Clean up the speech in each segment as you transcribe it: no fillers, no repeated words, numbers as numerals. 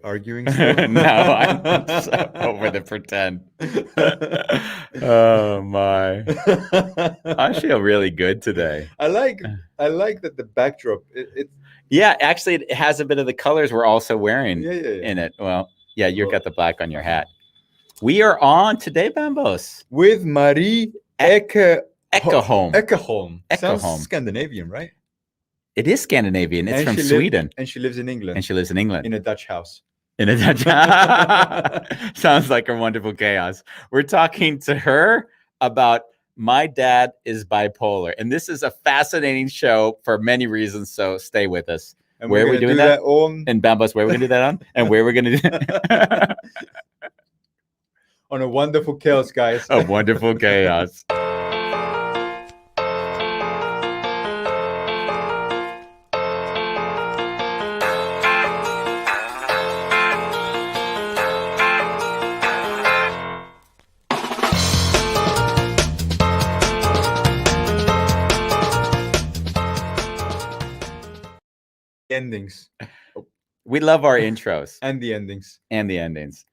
Arguing still? No, I'm so over the pretend. Oh my. I feel really good today. I like I like that the backdrop. It Yeah, actually, it has a bit of the colors we're also wearing yeah. in it. Well, yeah, you Well, got the black on your hat. We are on today, Bambos. with Marie E- Eckeholm. Eckeholm. Sounds Eckeholm. Scandinavian, right? It is Scandinavian. It's And from she live Sweden, and she lives in and England she lives in England. in a Dutch house. In a Dutch. Sounds like a wonderful chaos. We're talking to her about My Dad is Bipolar. And this is a fascinating show for many reasons. So stay with us. And Where we're are we gonna doing do that? that on In Bambos, where are we going to do that on? And where we're going to do on a wonderful chaos, guys. a wonderful chaos. Endings We love our intros and the endings. and the endings.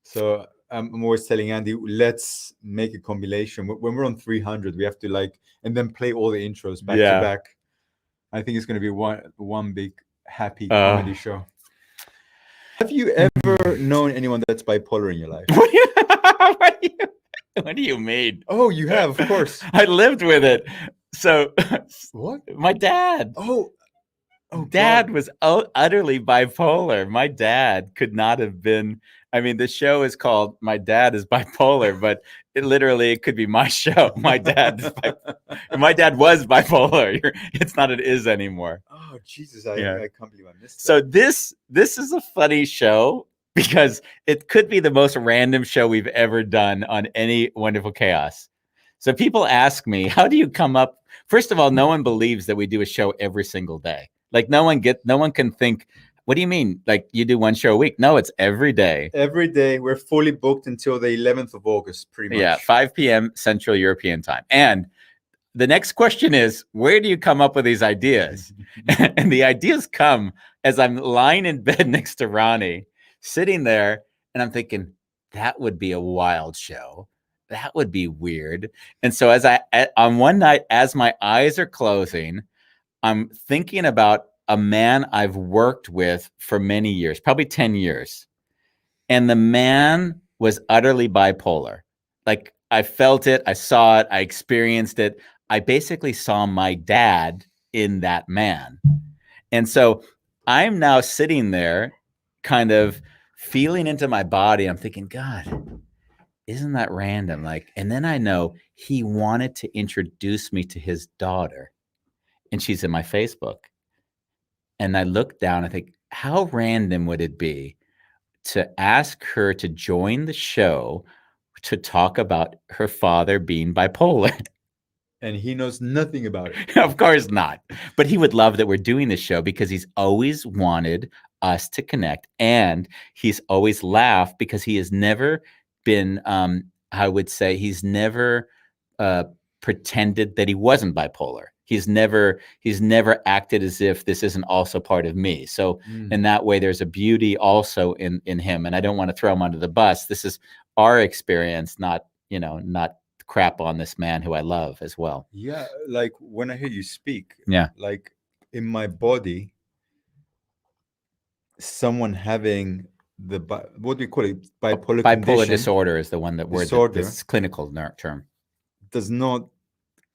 So I'm always telling Andy, let's make a compilation. When we're on 300, we have to and then play all the intros back to back. I think it's going to be one big happy comedy show. Have you ever known anyone that's bipolar in your life? What do you mean? Oh, you have, of course. I lived with it. So what? My dad. Oh, Dad God. was utterly bipolar. My dad could not have been. I mean, the show is called My Dad is Bipolar, but it could be my show. My dad was bipolar. It's not it is anymore. Oh, Jesus. I can't believe I missed that. So this is a funny show because it could be the most random show we've ever done on any Wonderful Chaos. So people ask me, how do you come up? First of all, no one believes that we do a show every single day. Like no one can think, what do you mean? Like you do one show a week? No, it's every day. Every day. We're fully booked until the 11th of August, pretty much. Yeah, 5 p.m. Central European time. And the next question is, where do you come up with these ideas? And the ideas come as I'm lying in bed next to Ronnie, sitting there, and I'm thinking, that would be a wild show. That would be weird. And so on one night, as my eyes are closing, I'm thinking about a man I've worked with for many years, probably 10 years. And the man was utterly bipolar. Like I felt it, I saw it, I experienced it. I basically saw my dad in that man. And so I'm now sitting there kind of feeling into my body. I'm thinking, God, isn't that random? And then I know he wanted to introduce me to his daughter. And she's in my Facebook. And I look down, I think, how random would it be to ask her to join the show to talk about her father being bipolar? And he knows nothing about it. Of course not. But he would love that we're doing this show because he's always wanted us to connect. And he's always laughed because he has never been, I would say, he's never pretended that he wasn't bipolar. He's never acted as if this isn't also part of me. So in that way, there's a beauty also in him. And I don't want to throw him under the bus. This is our experience, not crap on this man who I love as well. Yeah, like when I hear you speak, yeah, like in my body, someone having what do you call it? Bipolar disorder is the one that this clinical term does not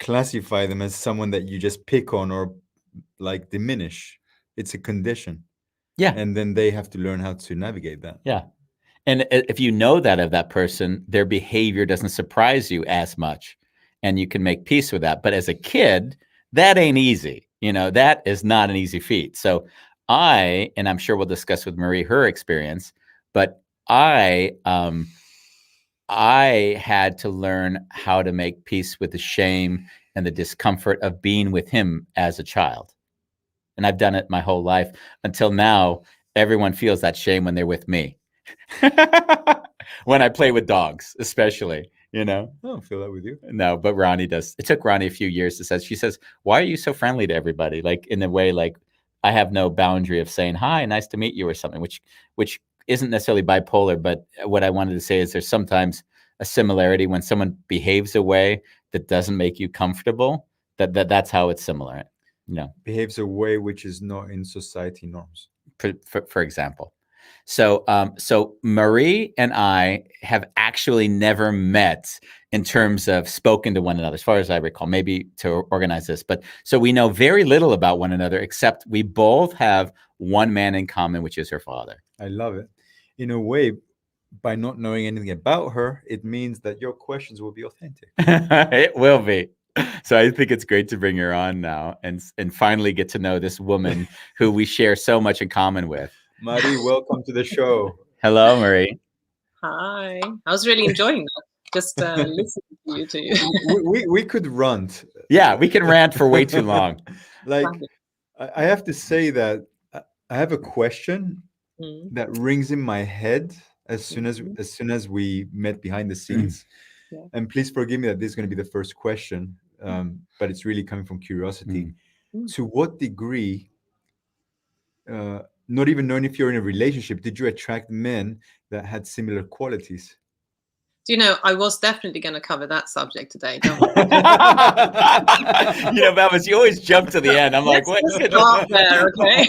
classify them as someone that you just pick on or like diminish. It's a condition. Yeah. And then they have to learn how to navigate that. Yeah. And if you know that of that person, their behavior doesn't surprise you as much and you can make peace with that. But as a kid, that ain't easy. That is not an easy feat. So and I'm sure we'll discuss with Marie her experience, but I had to learn how to make peace with the shame and the discomfort of being with him as a child. And I've done it my whole life until now. Everyone feels that shame when they're with me. When I play with dogs, especially, I don't feel that with you. No, but Ronnie does. It took Ronnie a few years to say, she says, why are you so friendly to everybody? Like in a way, like I have no boundary of saying, hi, nice to meet you or something, which isn't necessarily bipolar. But what I wanted to say is there's sometimes a similarity when someone behaves a way that doesn't make you comfortable, that's how it's similar. Behaves a way which is not in society norms. For example. So Marie and I have actually never met in terms of spoken to one another, as far as I recall, maybe to organize this. But so we know very little about one another, except we both have one man in common, which is her father. I love it. In a way, by not knowing anything about her, it means that your questions will be authentic. It will be. So I think it's great to bring her on now and finally get to know this woman who we share so much in common with. Marie, welcome to the show. Hello, Marie. Hi. I was really enjoying that. Just listening to you two. we could rant. Yeah, we can rant for way too long. Like, I have to say that I have a question that rings in my head as soon as we met behind the scenes. Yeah. And please forgive me that this is going to be the first question, but it's really coming from curiosity. To what degree, not even knowing if you're in a relationship, did you attract men that had similar qualities? Do you know, I was definitely going to cover that subject today. Don't Babs, you always jump to the end. I'm like, what? Start there, okay?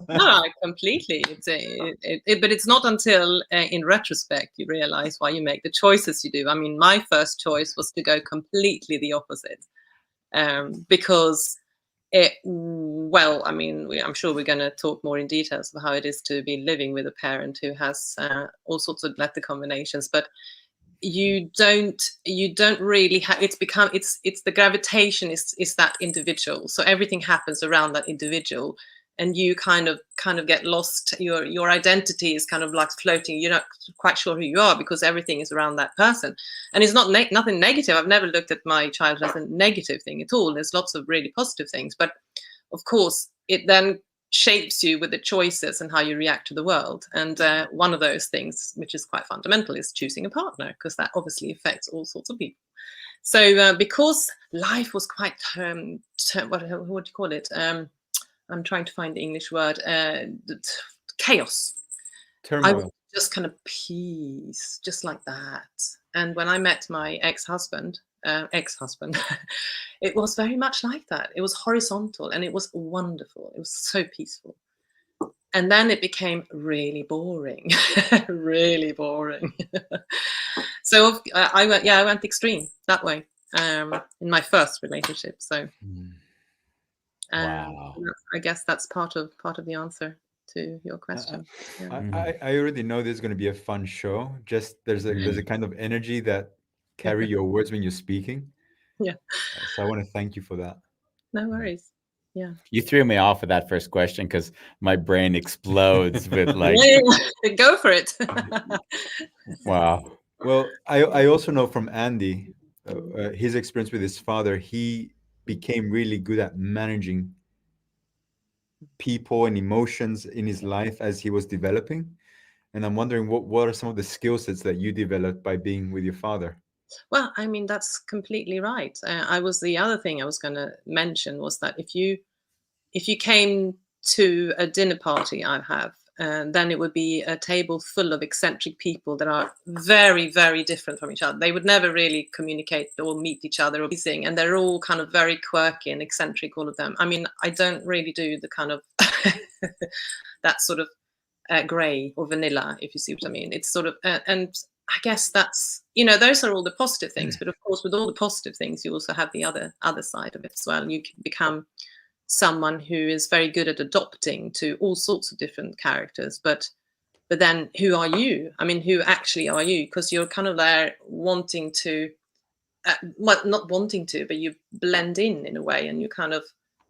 No, completely. But it's not until in retrospect you realize why you make the choices you do. I mean, my first choice was to go completely the opposite, because I'm sure we're going to talk more in details of how it is to be living with a parent who has all sorts of letter combinations, but you don't really have, it's the gravitation is that individual. So everything happens around that individual, and you kind of get lost. Your identity is kind of like floating. You're not quite sure who you are because everything is around that person. And it's not nothing negative. I've never looked at my childhood as a negative thing at all. There's lots of really positive things, but of course it then shapes you with the choices and how you react to the world. And one of those things, which is quite fundamental, is choosing a partner, because that obviously affects all sorts of people. So because life was quite what do you call it? I'm trying to find the English word. Chaos. Turmoil. I was just kind of peace, just like that. And when I met my ex-husband, it was very much like that. It was horizontal and it was wonderful. It was so peaceful. And then it became really boring, really boring. So I went extreme that way in my first relationship. So. Wow. I guess that's part of the answer to your question. I already know this is going to be a fun show. Just there's a kind of energy that carry your words when you're speaking. Yeah. So I want to thank you for that. No worries. Yeah. You threw me off with that first question because my brain explodes with like. Go for it. Wow. Well, I also know from Andy, his experience with his father, he became really good at managing people and emotions in his life as he was developing. And I'm wondering what are some of the skill sets that you developed by being with your father? Well, I mean, that's completely right. The other thing I was going to mention was that if you came to a dinner party I have, then it would be a table full of eccentric people that are very, very different from each other. They would never really communicate or meet each other or anything, and they're all kind of very quirky and eccentric, all of them. I mean, I don't really do the kind of that sort of grey or vanilla, if you see what I mean. It's sort of, and I guess that's, those are all the positive things. But of course, with all the positive things, you also have the other side of it as well. You can become someone who is very good at adopting to all sorts of different characters, but then who are you? I mean, who actually are you? Because you're kind of there wanting to, not wanting to, but you blend in a way, and you kind of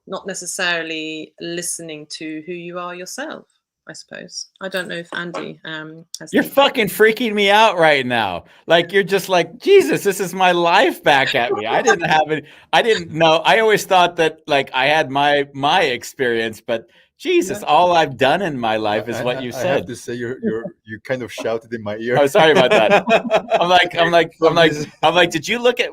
not necessarily listening to who you are yourself, I suppose. I don't know if Andy has. You're fucking freaking me out right now. Like, you're just like, Jesus, this is my life back at me. I didn't have it. I didn't know. I always thought that like I had my experience, but Jesus, all I've done in my life is what you said. I have to say, you kind of shouted in my ear. Oh, sorry about that. I'm like, did you look at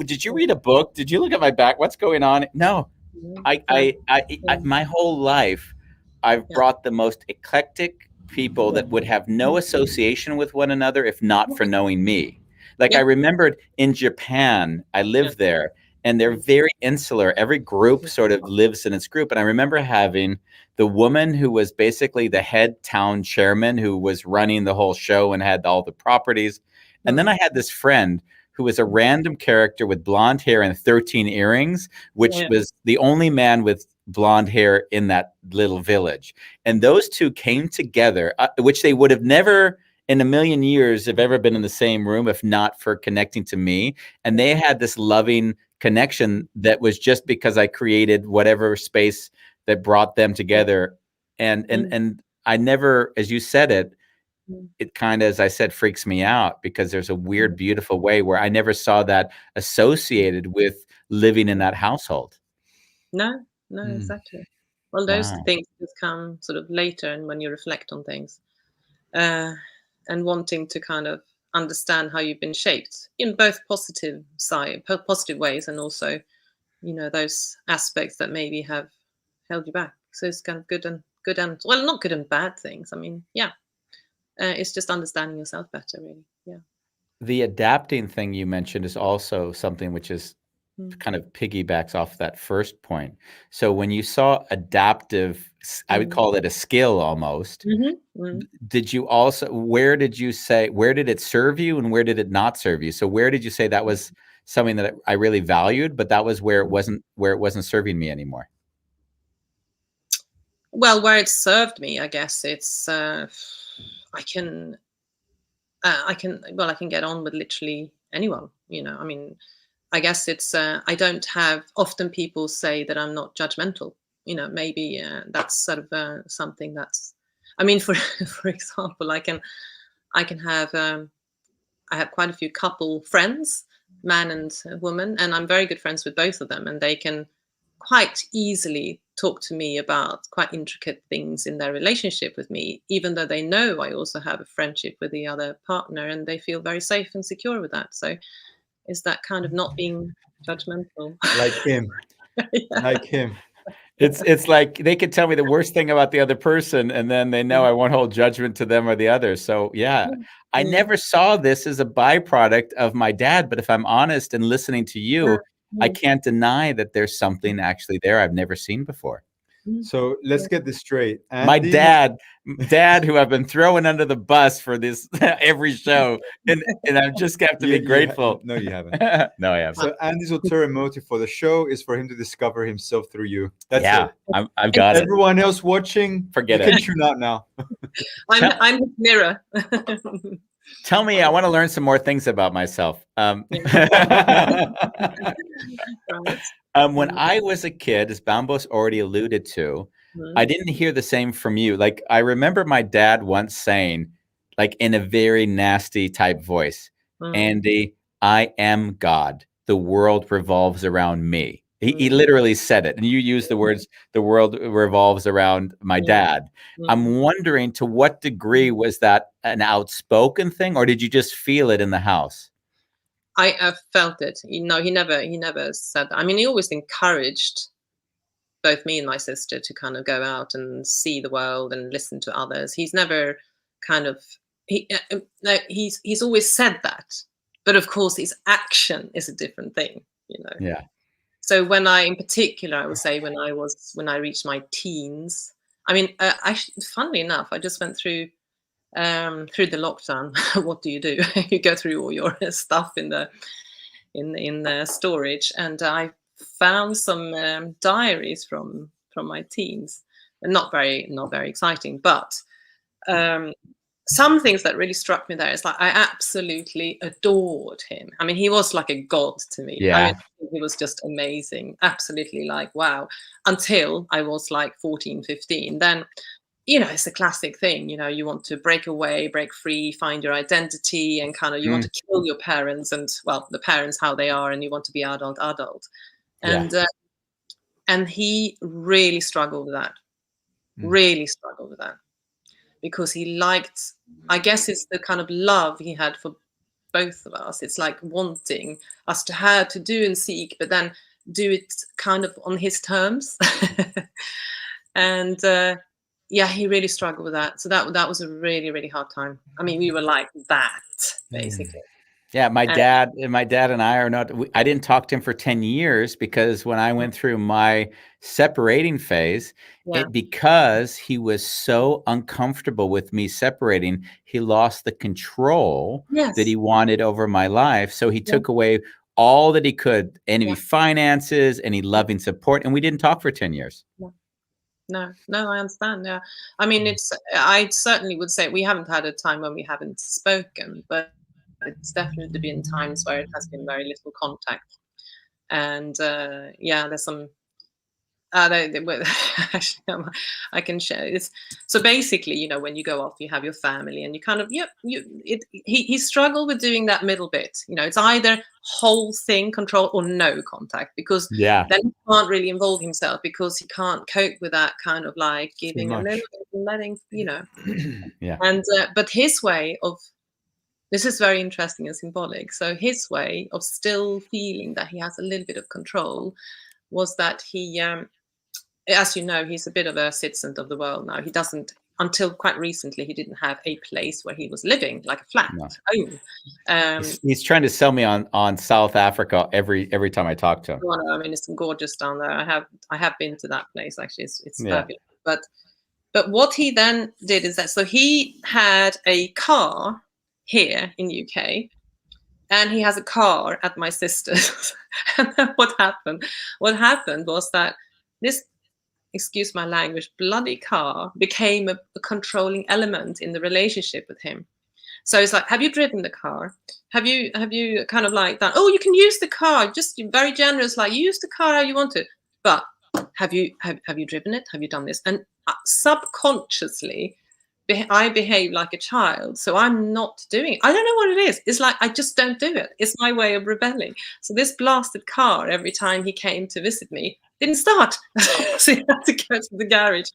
did you read a book? Did you look at my back? What's going on? No, My whole life, I've Yeah. brought the most eclectic people that would have no association with one another if not for knowing me. Like I Yeah. remembered in Japan, I lived there, and they're very insular. Every group sort of lives in its group. And I remember having the woman who was basically the head town chairman who was running the whole show and had all the properties. And then I had this friend who was a random character with blonde hair and 13 earrings, which was the only man with blonde hair in that little village. And those two came together, which they would have never in a million years have ever been in the same room if not for connecting to me. And they had this loving connection that was just because I created whatever space that brought them together. And I never, as you said it, it kind of, as I said, freaks me out because there's a weird, beautiful way where I never saw that associated with living in that household. No, exactly. Well, those Wow. things just come sort of later, and when you reflect on things, and wanting to kind of understand how you've been shaped in both positive ways, and also, those aspects that maybe have held you back. So it's kind of good and well, not good and bad things. I mean, yeah, it's just understanding yourself better, really. Yeah. The adapting thing you mentioned is also something which is kind of piggybacks off that first point. So when you saw adaptive, I would call it a skill almost. Did you also, where did it serve you and where did it not serve you? So where did you say that was something that I really valued, but that was where it wasn't serving me anymore? Well, where it served me, I guess it's I can get on with literally anyone. I mean, I guess it's I don't have, often people say that I'm not judgmental. Maybe that's sort of something that's, I mean, for for example, I have I have quite a few couple friends, man and woman, and I'm very good friends with both of them, and they can quite easily talk to me about quite intricate things in their relationship with me, even though they know I also have a friendship with the other partner, and they feel very safe and secure with that. So is that kind of not being judgmental? Like him. Yeah. Like him. It's like they could tell me the worst thing about the other person, and then they know I won't hold judgment to them or the other. So yeah, I never saw this as a byproduct of my dad. But if I'm honest and listening to you, I can't deny that there's something actually there I've never seen before. So let's get this straight. My Andy dad, who I've been throwing under the bus for this every show, and I've just got to be grateful. No, you haven't. No, I haven't. So Andy's ulterior motive for the show is for him to discover himself through you. That's it. I've got it. Everyone else watching, Forget you it. can tune out now. I'm his mirror. Tell me, I want to learn some more things about myself. When I was a kid, as Bambos already alluded to, I didn't hear the same from you. Like, I remember my dad once saying, like in a very nasty type voice, Andy, I am God. The world revolves around me. He literally said it. And you used the words, the world revolves around my dad. I'm wondering, to what degree was that an outspoken thing, or did you just feel it in the house? I felt it. He never said that. I mean, he always encouraged both me and my sister to kind of go out and see the world and listen to others. He's never kind of he's always said that, but of course his action is a different thing. Yeah. So when I would say when I reached my teens, I mean, funnily enough, I just went through the lockdown. What do? You go through all your stuff in the storage, and I found some diaries from my teens. Not very exciting, but some things that really struck me there is like I absolutely adored him. I mean, he was like a god to me. Yeah. I mean, he was just amazing. Absolutely, like, wow. Until I was like 14, 15. Then, it's a classic thing. You want to break away, break free, find your identity, and kind of you want to kill your parents and, well, the parents how they are, and you want to be adult. And he really struggled with that. Really struggled with that. Because he liked, I guess it's the kind of love he had for both of us. It's like wanting us to have to do and seek, but then do it kind of on his terms. And yeah, he really struggled with that. So that was a really, really hard time. I mean, we were like that, basically. Yeah, my dad and I are not, I didn't talk to him for 10 years because when I went through my separating phase, because he was so uncomfortable with me separating, he lost the control that he wanted over my life. So he took away all that he could, any finances, any loving support, and we didn't talk for 10 years. No, I understand. Yeah. I mean, I certainly would say we haven't had a time when we haven't spoken, but it's definitely been times where it has been very little contact. And yeah, there's some actually, I can share this. So basically, you know, when you go off, you have your family, and you kind of he struggled with doing that middle bit. You know, it's either whole thing control or no contact, because then he can't really involve himself because he can't cope with that kind of like giving a little bit and letting, you know. And but his way of, this is very interesting and symbolic. So his way of still feeling that he has a little bit of control was that he, as you know, he's a bit of a citizen of the world now. He doesn't, until quite recently, he didn't have a place where he was living, like a flat home. He's trying to sell me on South Africa every time I talk to him. Oh, no, I mean, it's gorgeous down there. I have been to that place, actually. It's fabulous. But what he then did is that, so he had a car here in UK, and he has a car at my sister's. And then what happened was that this, excuse my language, bloody car became a controlling element in the relationship with him. So it's like, have you driven the car? Have you kind of like done, oh, you can use the car, just very generous, like use the car how you want to, but have you driven it? Have you done this? And subconsciously, I behave like a child, so I'm not doing it. I don't know what it is. It's like I just don't do it. It's my way of rebelling. So this blasted car, every time he came to visit me, didn't start. So he had to go to the garage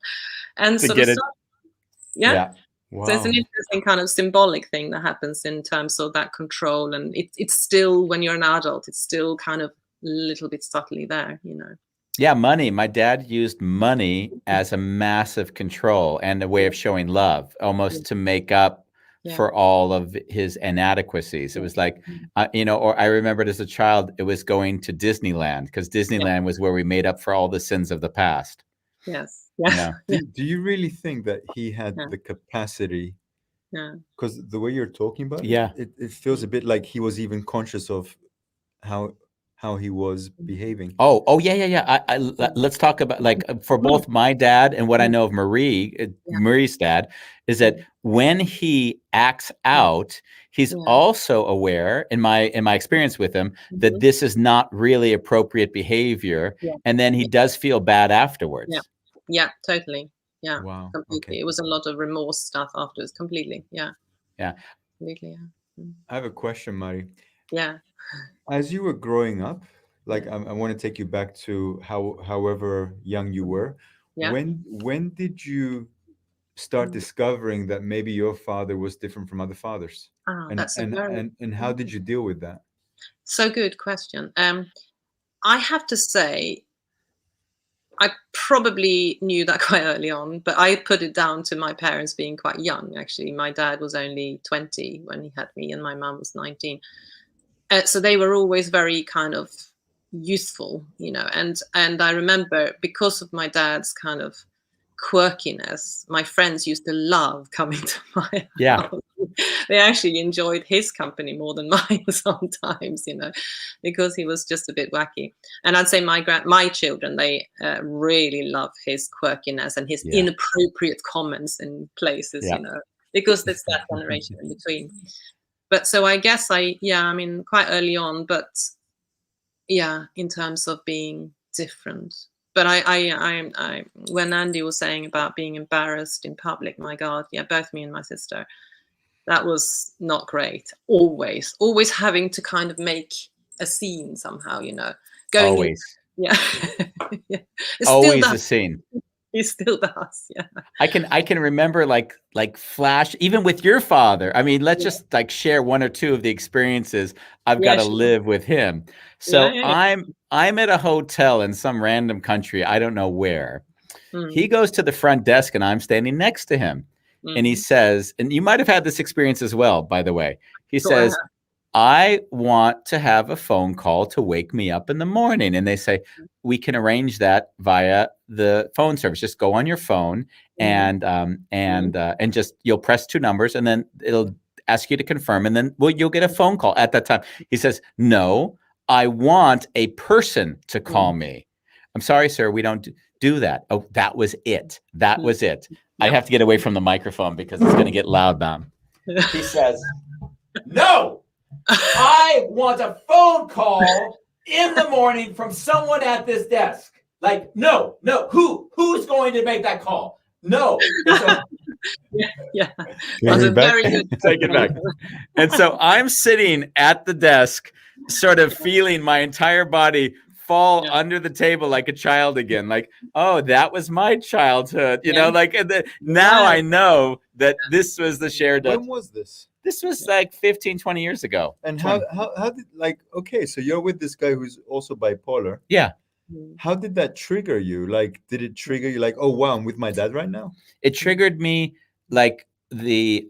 and sort of start. Yeah. Wow. So it's an interesting kind of symbolic thing that happens in terms of that control, and it's still, when you're an adult, it's still kind of a little bit subtly there, you know. Yeah, money. My dad used money as a massive control and a way of showing love, almost to make up for all of his inadequacies. It was like, you know, or I remembered as a child, it was going to Disneyland, because Disneyland was where we made up for all the sins of the past. Yes. Yeah. Do you really think that he had the capacity? Because the way you're talking about it feels a bit like he was even conscious of how he was behaving. Oh yeah. Let's talk about, like, for both my dad and what I know of Marie's dad, is that when he acts out, he's also aware, in my experience with him, that this is not really appropriate behavior, and then he does feel bad afterwards. Yeah, totally. Yeah, wow, completely. Okay. It was a lot of remorse stuff afterwards. Completely. Yeah. Completely. Yeah. I have a question, Marie. Yeah. As you were growing up, like I want to take you back to however young you were. When did you start discovering that maybe your father was different from other fathers? And how did you deal with that? So good question. I have to say, I probably knew that quite early on, but I put it down to my parents being quite young. Actually, my dad was only 20 when he had me, and my mum was 19. So they were always very kind of youthful, you know. And I remember, because of my dad's kind of quirkiness, my friends used to love coming to my house. They actually enjoyed his company more than mine sometimes, you know, because he was just a bit wacky. And I'd say my children, they really love his quirkiness and his inappropriate comments in places, you know, because there's that generation in between. But so I guess I mean, quite early on, but in terms of being different. But I when Andy was saying about being embarrassed in public, my God, both me and my sister, that was not great. Always having to kind of make a scene somehow, you know. Always. Always a scene. He still does. Yeah. I can remember like flash, even with your father. I mean, let's just like share one or two of the experiences I've got to live with him. So I'm at a hotel in some random country, I don't know where. Mm. He goes to the front desk and I'm standing next to him. And he says, and you might have had this experience as well, by the way. He says, I want to have a phone call to wake me up in the morning. And they say, we can arrange that via the phone service. Just go on your phone and just, you'll press 2 numbers and then it'll ask you to confirm. And then you'll get a phone call at that time. He says, no, I want a person to call me. I'm sorry, sir, we don't do that. Oh, that was it. That was it. I have to get away from the microphone because it's going to get loud, Bam. He says, no, I want a phone call in the morning from someone at this desk. Like, no, who's going to make that call? No. So, yeah. That's a very good. Take it back. And so I'm sitting at the desk, sort of feeling my entire body fall under the table like a child again. Like, oh, that was my childhood. You know, like now I know that this was the shared. When was this? This was like 15, 20 years ago. And how did, like, okay, so you're with this guy who's also bipolar. Yeah. How did that trigger you? Like, did it trigger you like, oh wow, I'm with my dad right now? It triggered me like the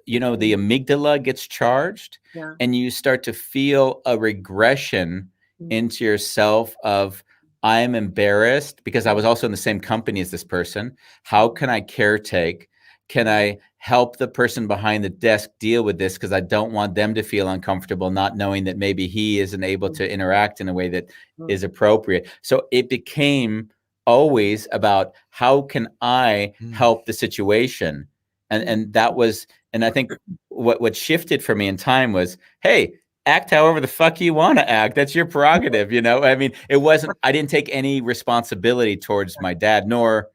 amygdala gets charged and you start to feel a regression into yourself of, I'm embarrassed because I was also in the same company as this person. How can I caretake? Can I help the person behind the desk deal with this? Because I don't want them to feel uncomfortable, not knowing that maybe he isn't able to interact in a way that is appropriate. So it became always about, how can I help the situation? And that was, and I think what shifted for me in time was, hey, act however the fuck you want to act. That's your prerogative, you know? I mean, it wasn't, I didn't take any responsibility towards my dad, nor,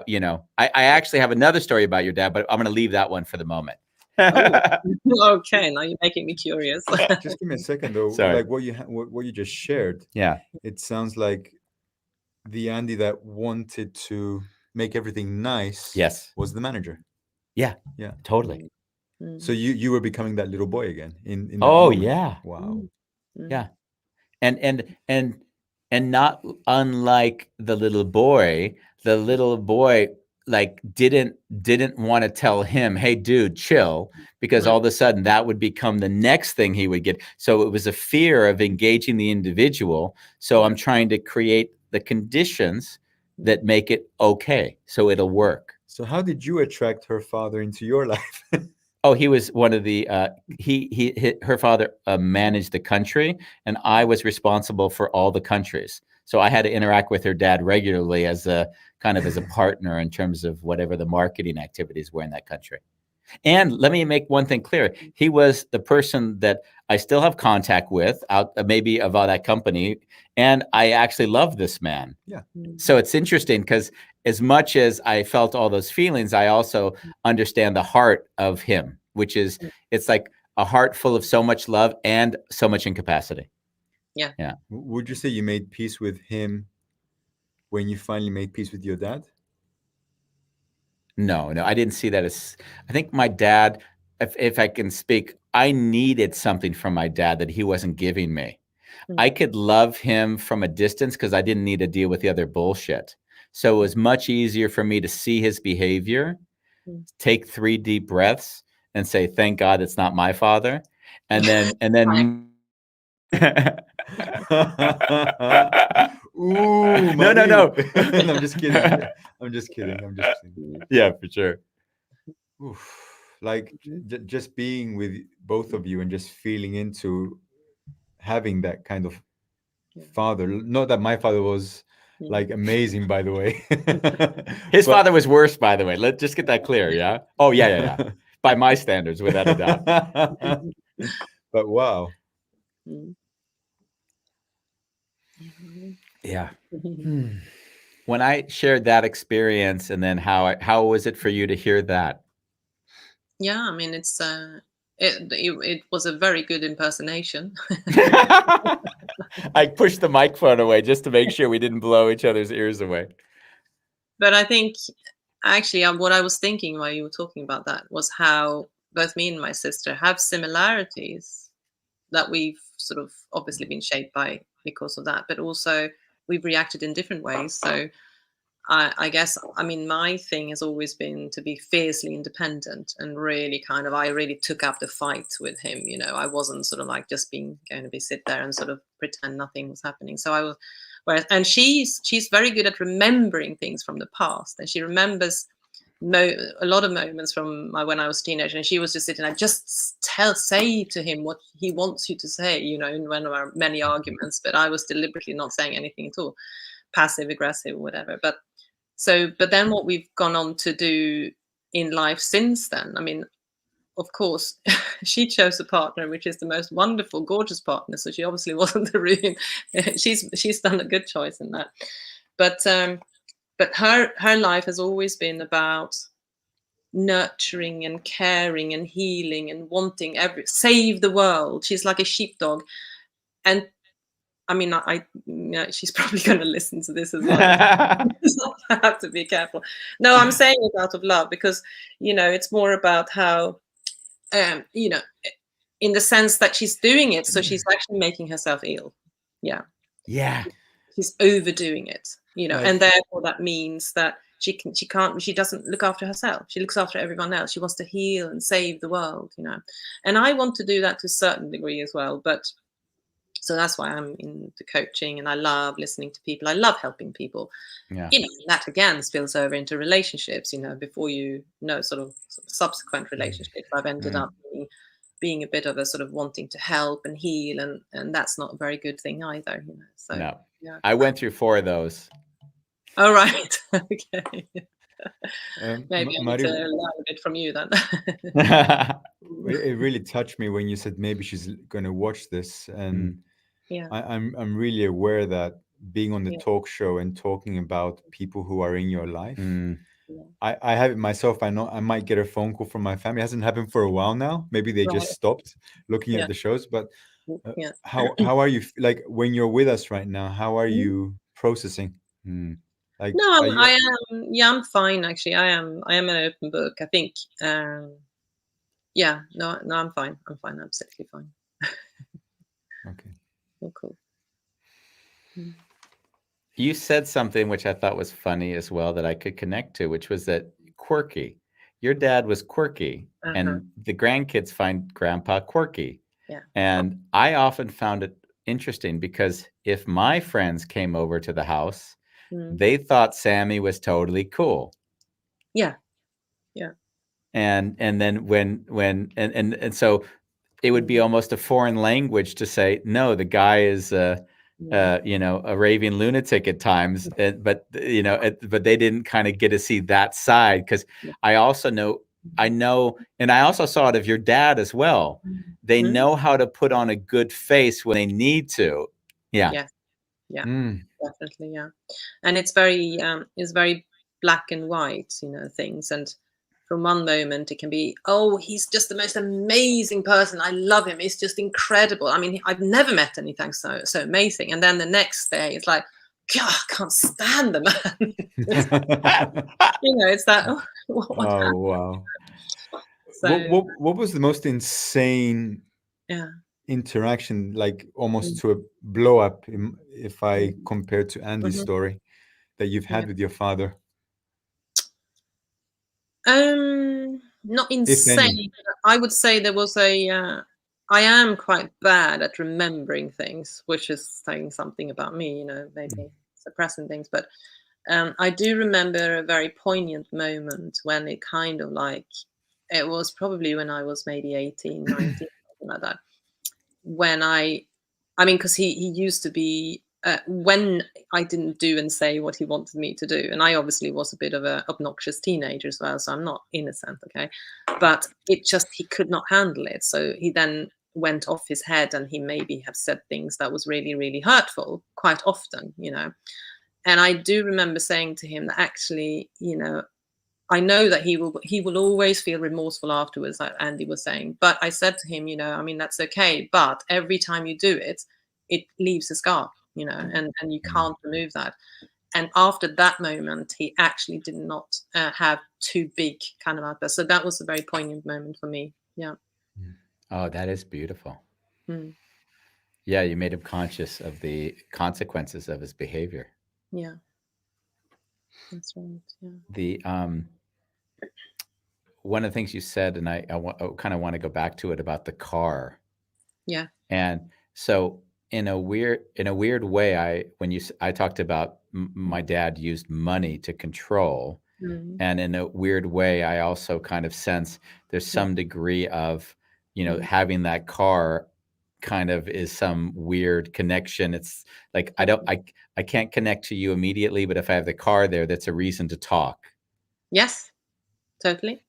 you know, I actually have another story about your dad, but I'm going to leave that one for the moment. Okay, now you're making me curious. Just give me a second though. Sorry. Like what you just shared. Yeah. It sounds like the Andy that wanted to make everything nice. Yes. Was the manager. Yeah. Yeah. Totally. So you were becoming that little boy again in that moment. Yeah. Wow. Yeah. And not unlike the little boy like didn't want to tell him, hey dude, chill, because all of a sudden that would become the next thing he would get. So it was a fear of engaging the individual. So I'm trying to create the conditions that make it okay, so it'll work. So how did you attract her father into your life? Oh, he was one of the, her father managed the country, and I was responsible for all the countries. So I had to interact with her dad regularly as a kind of as a partner in terms of whatever the marketing activities were in that country. And let me make one thing clear. He was the person that I still have contact with out maybe of all that company. And I actually love this man. Yeah. So it's interesting because as much as I felt all those feelings, I also understand the heart of him, which is, it's like a heart full of so much love and so much incapacity. Yeah. Yeah. Would you say you made peace with him when you finally made peace with your dad? No, I didn't see that as, I think my dad, if I can speak, I needed something from my dad that he wasn't giving me. I could love him from a distance because I didn't need to deal with the other bullshit. So it was much easier for me to see his behavior, take 3 deep breaths and say, thank God it's not my father. And then Ooh, no. No, I'm just kidding. I'm just kidding. Yeah, for sure. Oof. Like just being with both of you and just feeling into having that kind of father. Not that my father was like amazing, by the way. His father was worse, by the way. Let's just get that clear. Yeah. Oh, yeah. By my standards, without a doubt. But wow. Yeah. When I shared that experience, and then how was it for you to hear that? Yeah, I mean, it's it was a very good impersonation. I pushed the microphone away just to make sure we didn't blow each other's ears away. But I think actually what I was thinking while you were talking about that was how both me and my sister have similarities that we've sort of obviously been shaped by because of that, but also we've reacted in different ways. So I guess, I mean, my thing has always been to be fiercely independent and really kind of, I really took up the fight with him. You know, I wasn't sort of like just going to be sit there and sort of pretend nothing was happening. So I was, whereas, and she's very good at remembering things from the past, and she remembers a lot of moments from when I was a teenager, and she was just sitting there, just say to him what he wants you to say, you know, in one of our many arguments, but I was deliberately not saying anything at all, passive aggressive or whatever. But then what we've gone on to do in life since then, I mean, of course, she chose a partner which is the most wonderful, gorgeous partner. So she obviously wasn't the ruin. she's done a good choice in that. But her life has always been about nurturing and caring and healing and wanting save the world. She's like a sheepdog. And I mean, she's probably going to listen to this as well. So I have to be careful. No, I'm saying it out of love because, you know, it's more about how, you know, in the sense that she's doing it, so she's actually making herself ill. Yeah. Yeah. She's overdoing it, you know, and therefore that means that she doesn't look after herself. She looks after everyone else. She wants to heal and save the world, you know, and I want to do that to a certain degree as well. But so that's why I'm into coaching, and I love listening to people. I love helping people. Yeah. You know, that again spills over into relationships, you know, before you know, sort of subsequent relationships. I've ended up being a bit of a sort of wanting to help and heal, and that's not a very good thing either, you know. So no. Yeah. I went through 4 of those. All right. Okay. Maybe I need Mari, to learn a bit from you then. it really touched me when you said maybe she's going to watch this, and Yeah. I'm really aware that being on the talk show and talking about people who are in your life, I have it myself. I know I might get a phone call from my family. It hasn't happened for a while now. Maybe they just stopped looking at the shows. But how are you, like, when you're with us right now? How are you processing? Like, no, I am. Yeah, I'm fine actually. I am an open book. I think. Yeah. No, I'm fine. I'm fine. I'm absolutely fine. Okay. Oh, cool. You said something which I thought was funny as well that I could connect to, which was that quirky. Your dad was quirky, and the grandkids find grandpa quirky. Yeah. And I often found it interesting because if my friends came over to the house, they thought Sammy was totally cool. Yeah. Yeah. And then and so it would be almost a foreign language to say, no, the guy is you know, a raving lunatic at times, but you know, but they didn't kind of get to see that side, because I know, and I also saw it of your dad as well. They know how to put on a good face when they need to. Yeah. Yeah. Definitely. Yeah. And it's very black and white, you know, things. And from one moment it can be, oh, he's just the most amazing person. I love him. He's just incredible. I mean, I've never met anything so amazing. And then the next day it's like, God, I can't stand the man. You know, it's that. Oh, wow. So, what was the most insane interaction, like almost to a blow up, if I compare to Andy's story, that you've had with your father? Not insane. I would say there was I am quite bad at remembering things, which is saying something about me, you know, maybe suppressing things. But I do remember a very poignant moment when it kind of like, it was probably when I was maybe 18, 19, something like that. When I mean, because he used to be, when I didn't do and say what he wanted me to do, and I obviously was a bit of an obnoxious teenager as well, so I'm not innocent, okay? But it just, he could not handle it. So he then went off his head, and he maybe have said things that was really, really hurtful quite often, you know? And I do remember saying to him that actually, you know, I know that he will always feel remorseful afterwards, like Andy was saying. But I said to him, you know, I mean, that's okay. But every time you do it, it leaves a scar, you know, and you can't remove that. And after that moment, he actually did not have too big kind of outbursts. So that was a very poignant moment for me. Yeah. Oh, that is beautiful. Yeah, you made him conscious of the consequences of his behavior. Yeah, that's right. Yeah. The one of the things you said, and I kind of want to go back to it about the car. Yeah. And so in a weird way, I talked about my dad used money to control, Mm. and in a weird way, I also kind of sense there's some degree of, having that car kind of is some weird connection. It's like I can't connect to you immediately, but if I have the car there, that's a reason to talk. Yes, totally.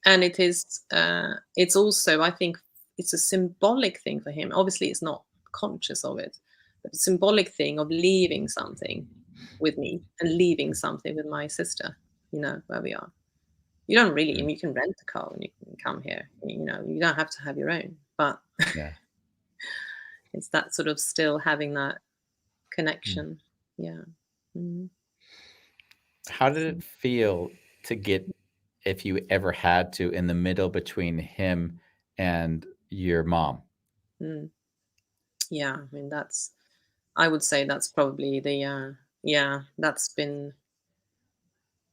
And it's also, I think it's a symbolic thing for him. Obviously, it's not conscious of it, but a symbolic thing of leaving something with me and leaving something with my sister, where we are. You don't really, I mean, you can rent a car when you can come here, you don't have to have your own, but Yeah. it's that sort of still having that connection. Yeah. Mhm. How did it feel to get, if you ever had to, in the middle between him and your mom? Mm. Yeah, I mean, I would say that's probably that's been,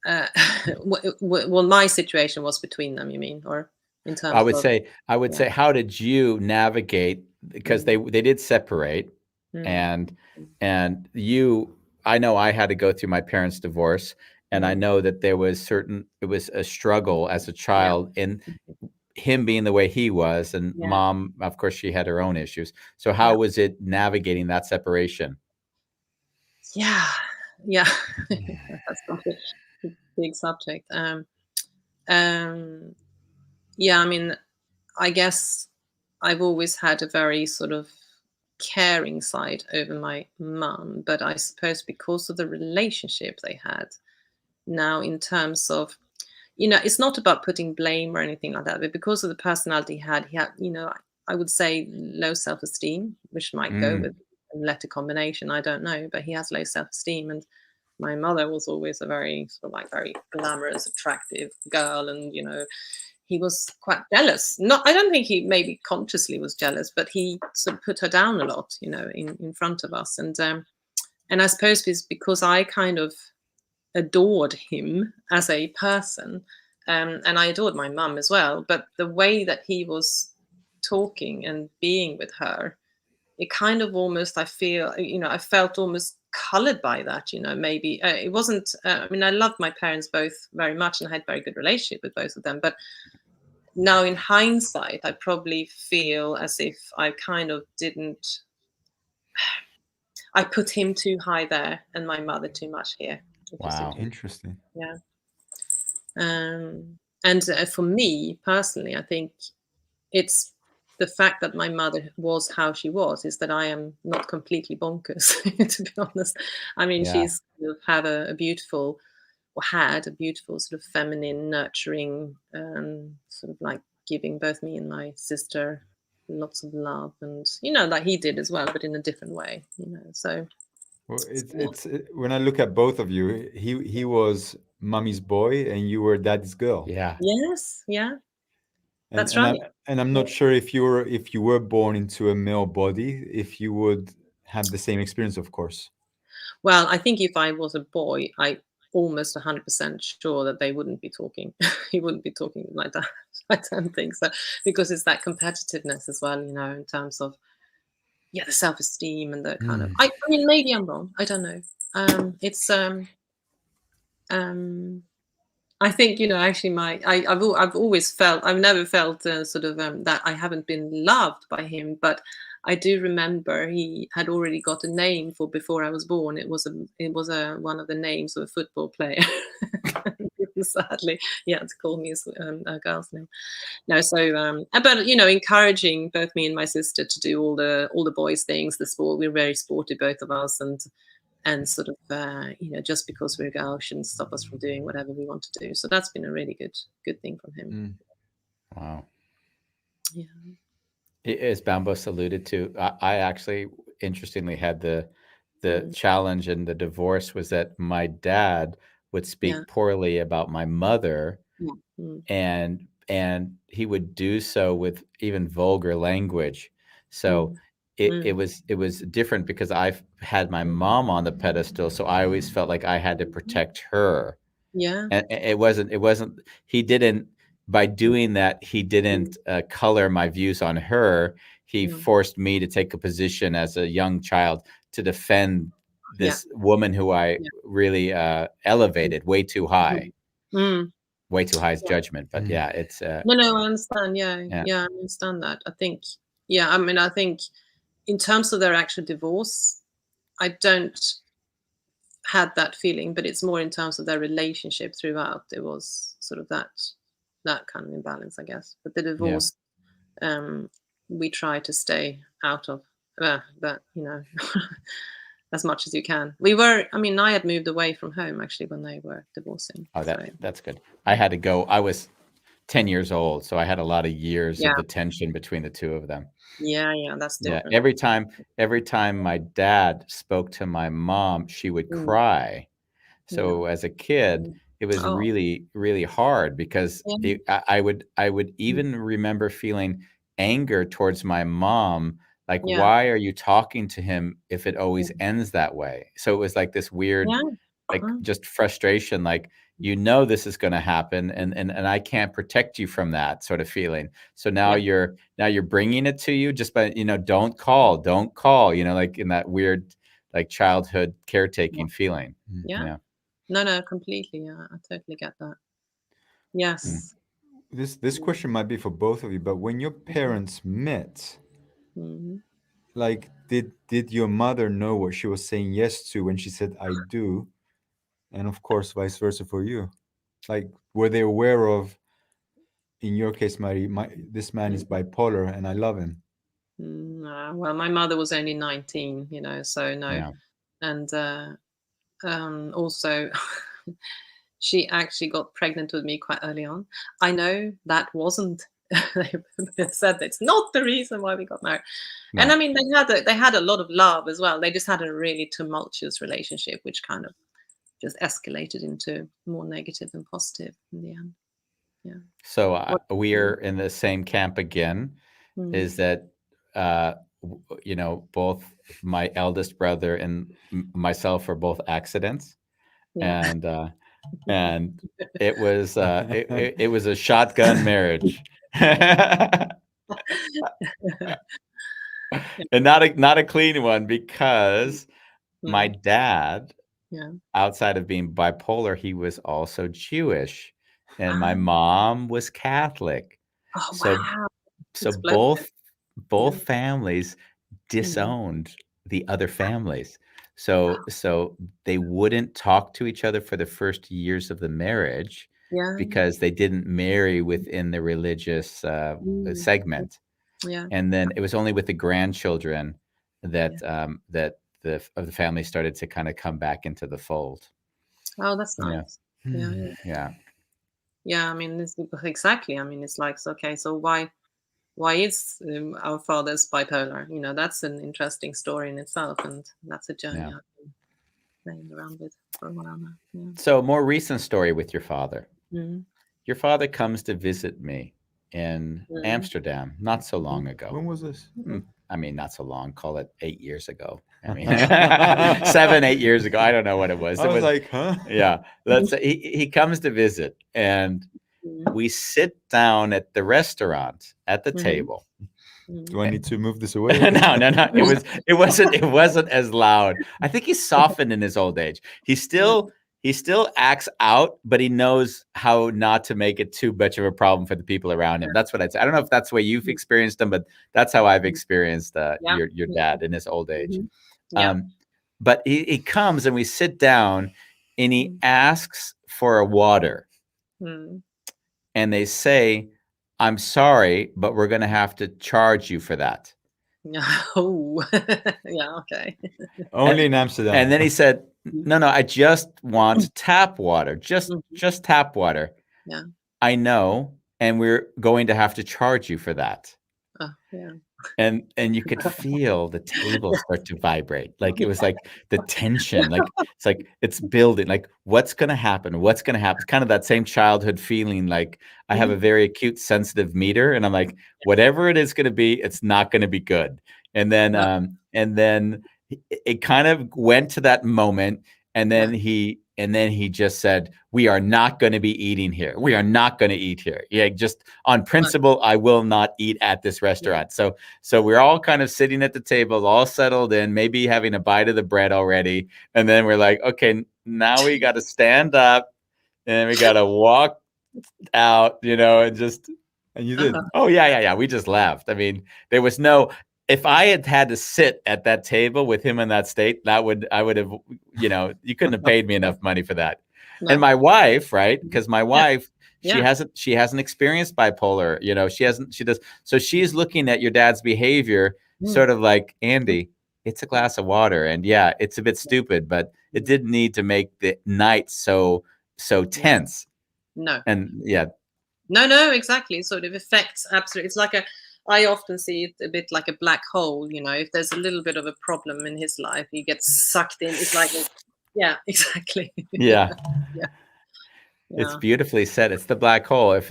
uh, well, my situation was between them, you mean, or in I terms would of, say, yeah. how did you navigate? Because they did separate, Mm, and I know I had to go through my parents' divorce, and I mm, know that it was a struggle as a yeah. child in him being the way he was, and Yeah. mom, of course, she had her own issues. So Yeah. how was it navigating that separation? Yeah. Yeah. That's probably a big subject. Um, yeah, I mean, I guess I've always had a very sort of caring side over my mum, but I suppose because of the relationship they had now, in terms of, it's not about putting blame or anything like that, but because of the personality he had, I would say low self-esteem, which might go Mm, with a letter combination. I don't know, but he has low self-esteem. And my mother was always a very sort of like very glamorous, attractive girl. And, he was quite jealous. Not, I don't think he maybe consciously was jealous, but he sort of put her down a lot, in front of us. And I suppose it's because I kind of adored him as a person, and I adored my mum as well. But the way that he was talking and being with her, it kind of almost, I feel, I felt almost colored by that. Maybe it wasn't. I mean, I loved my parents both very much, and I had a very good relationship with both of them. But now, in hindsight, I probably feel as if I kind of didn't. I put him too high there, and my mother too much here. If you see what wow. I mean. Interesting. Yeah. And for me personally, I think it's the fact that my mother was how she was, is that I am not completely bonkers, to be honest. I mean, Yeah. she's sort of a beautiful, or had a beautiful sort of feminine, nurturing, sort of like giving both me and my sister lots of love, and like he did as well, but in a different way. So Well, yeah. when I look at both of you, he was mommy's boy and you were daddy's girl. Yeah. Yes, yeah, And that's and right. I and I'm not sure if you were born into a male body, if you would have the same experience, of course. Well, I think if I was a boy, I almost 100% sure that they wouldn't be talking. He wouldn't be talking like that. I don't think so, because it's that competitiveness as well, in terms of, yeah, the self-esteem and the kind of. Mm. I mean, maybe I'm wrong. I don't know. It's um I think, actually, I've always felt, I've never felt sort of that I haven't been loved by him, but I do remember he had already got a name for before I was born. It was one of the names of a football player. Sadly, he had to call me a girl's name. No, so but encouraging both me and my sister to do all the boys things, the sport. We're very sporty, both of us, and sort of just because we're girls shouldn't stop us from doing whatever we want to do. So that's been a really good thing from him. Mm. Wow. Yeah. As Bambos alluded to, I actually interestingly had the Mm. challenge in the divorce was that my dad would Yeah. speak poorly about my mother, Yeah. Mm. and he would do so with even vulgar language. So Mm. it was different because I've had my mom on the pedestal, so I always felt like I had to protect her. Yeah. And it wasn't he didn't, by doing that, he didn't color my views on her. He forced me to take a position as a young child to defend this woman who I really elevated way too high. Way too high is judgment, but yeah, it's no, I understand. Yeah, I understand that. I think, I mean, I think in terms of their actual divorce, I don't had that feeling, but it's more in terms of their relationship throughout. It was sort of that kind of imbalance, I guess. But the divorce, we try to stay out of that, as much as you can. I had moved away from home actually when they were divorcing. Oh, that's good. I had to go. I was 10 years old, so I had a lot of years of the tension between the two of them. Yeah, that's different. Every time my dad spoke to my mom, she would cry. So as a kid, it was really, really hard because I would even remember feeling anger towards my mom. Like, why are you talking to him if it always ends that way? So it was like this weird, like just frustration, like, this is going to happen, and I can't protect you from that sort of feeling. So now you're bringing it to you just by, don't call, like in that weird, like childhood caretaking feeling. Yeah. No, completely. Yeah, I totally get that. Yes. This question might be for both of you, but when your parents met, like, did your mother know what she was saying yes to when she said I do? And of course, vice versa for you. Like, were they aware of, in your case, Mary, this man is bipolar and I love him? Well, my mother was only 19, so no. Yeah. And also, she actually got pregnant with me quite early on. I know that wasn't. They said it's not the reason why we got married. No. And I mean, they had a lot of love as well. They just had a really tumultuous relationship, which kind of just escalated into more negative than positive in the end. Yeah. So we are in the same camp again. Is that both my eldest brother and myself are both accidents, and it was it was a shotgun marriage. And not a clean one, because my dad, outside of being bipolar, he was also Jewish, and my mom was Catholic. Oh, so wow. So both families disowned the other families. So they wouldn't talk to each other for the first years of the marriage, because they didn't marry within the religious segment. And then it was only with the grandchildren that that the family started to kind of come back into the fold. Oh, that's nice. Yeah. I mean, exactly. I mean, it's like, okay, so why is our father's bipolar? That's an interesting story in itself, and that's a journey I've been playing around with for a while now. Yeah. So, more recent story with your father. Your father comes to visit me in Amsterdam not so long ago. When was this? I mean, not so long. Call it 8 years ago. I mean, 7-8 years ago. I don't know what it was. I was like, huh? Yeah. Let's say he comes to visit, and we sit down at the restaurant at the table. Do I need to move this away? No. It wasn't as loud. I think he's softened in his old age. He still acts out, but he knows how not to make it too much of a problem for the people around him. That's what I'd say. I don't know if that's the way you've experienced him, but that's how I've experienced your dad in his old age. But he comes and we sit down, and he asks for a water. And they say, I'm sorry, but we're going to have to charge you for that. Oh, yeah, okay. Only in Amsterdam. And then he said, no, I just want tap water, just tap water. Yeah. I know, and we're going to have to charge you for that. Oh, yeah. And you could feel the table start to vibrate. Like, it was like the tension, it's building, like, what's going to happen? What's going to happen? It's kind of that same childhood feeling. Like, I have a very acute, sensitive meter, and I'm like, whatever it is going to be, it's not going to be good. and then it kind of went to that moment, and then he just said, we are not going to be eating here. We are not going to eat here. Yeah, just on principle, I will not eat at this restaurant. So we're all kind of sitting at the table, all settled in, maybe having a bite of the bread already. And then we're like, okay, now we got to stand up and we got to walk out, and just. And you did. Oh, yeah. We just left. I mean, there was no. If I had to sit at that table with him in that state, I would have, you couldn't have paid me enough money for that. No. And my wife, right? Because my wife, she hasn't experienced bipolar. She does. So she's looking at your dad's behavior, sort of like, Andy, it's a glass of water, and yeah, it's a bit stupid, but it didn't need to make the night so tense. No. And yeah. No, exactly. It sort of affects absolutely. It's like I often see it a bit like a black hole. If there's a little bit of a problem in his life, he gets sucked in. It's like, yeah, exactly. Yeah. It's beautifully said. It's the black hole. If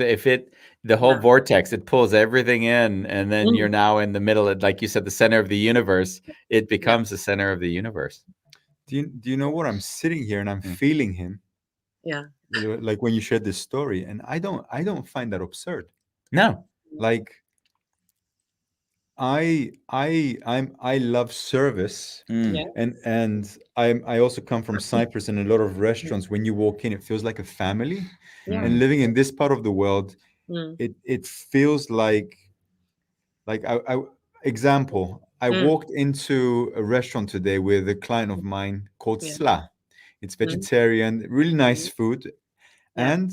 the whole vortex, it pulls everything in, and then you're now in the middle, like you said, the center of the universe. It becomes the center of the universe. Do you know what? I'm sitting here and I'm feeling him. Yeah. Like when you shared this story, and I don't find that absurd. No. Like I love service, and I also come from Cyprus, and a lot of restaurants, when you walk in, it feels like a family. And living in this part of the world, it feels like example, I walked into a restaurant today with a client of mine called Sla. It's vegetarian, really nice food, and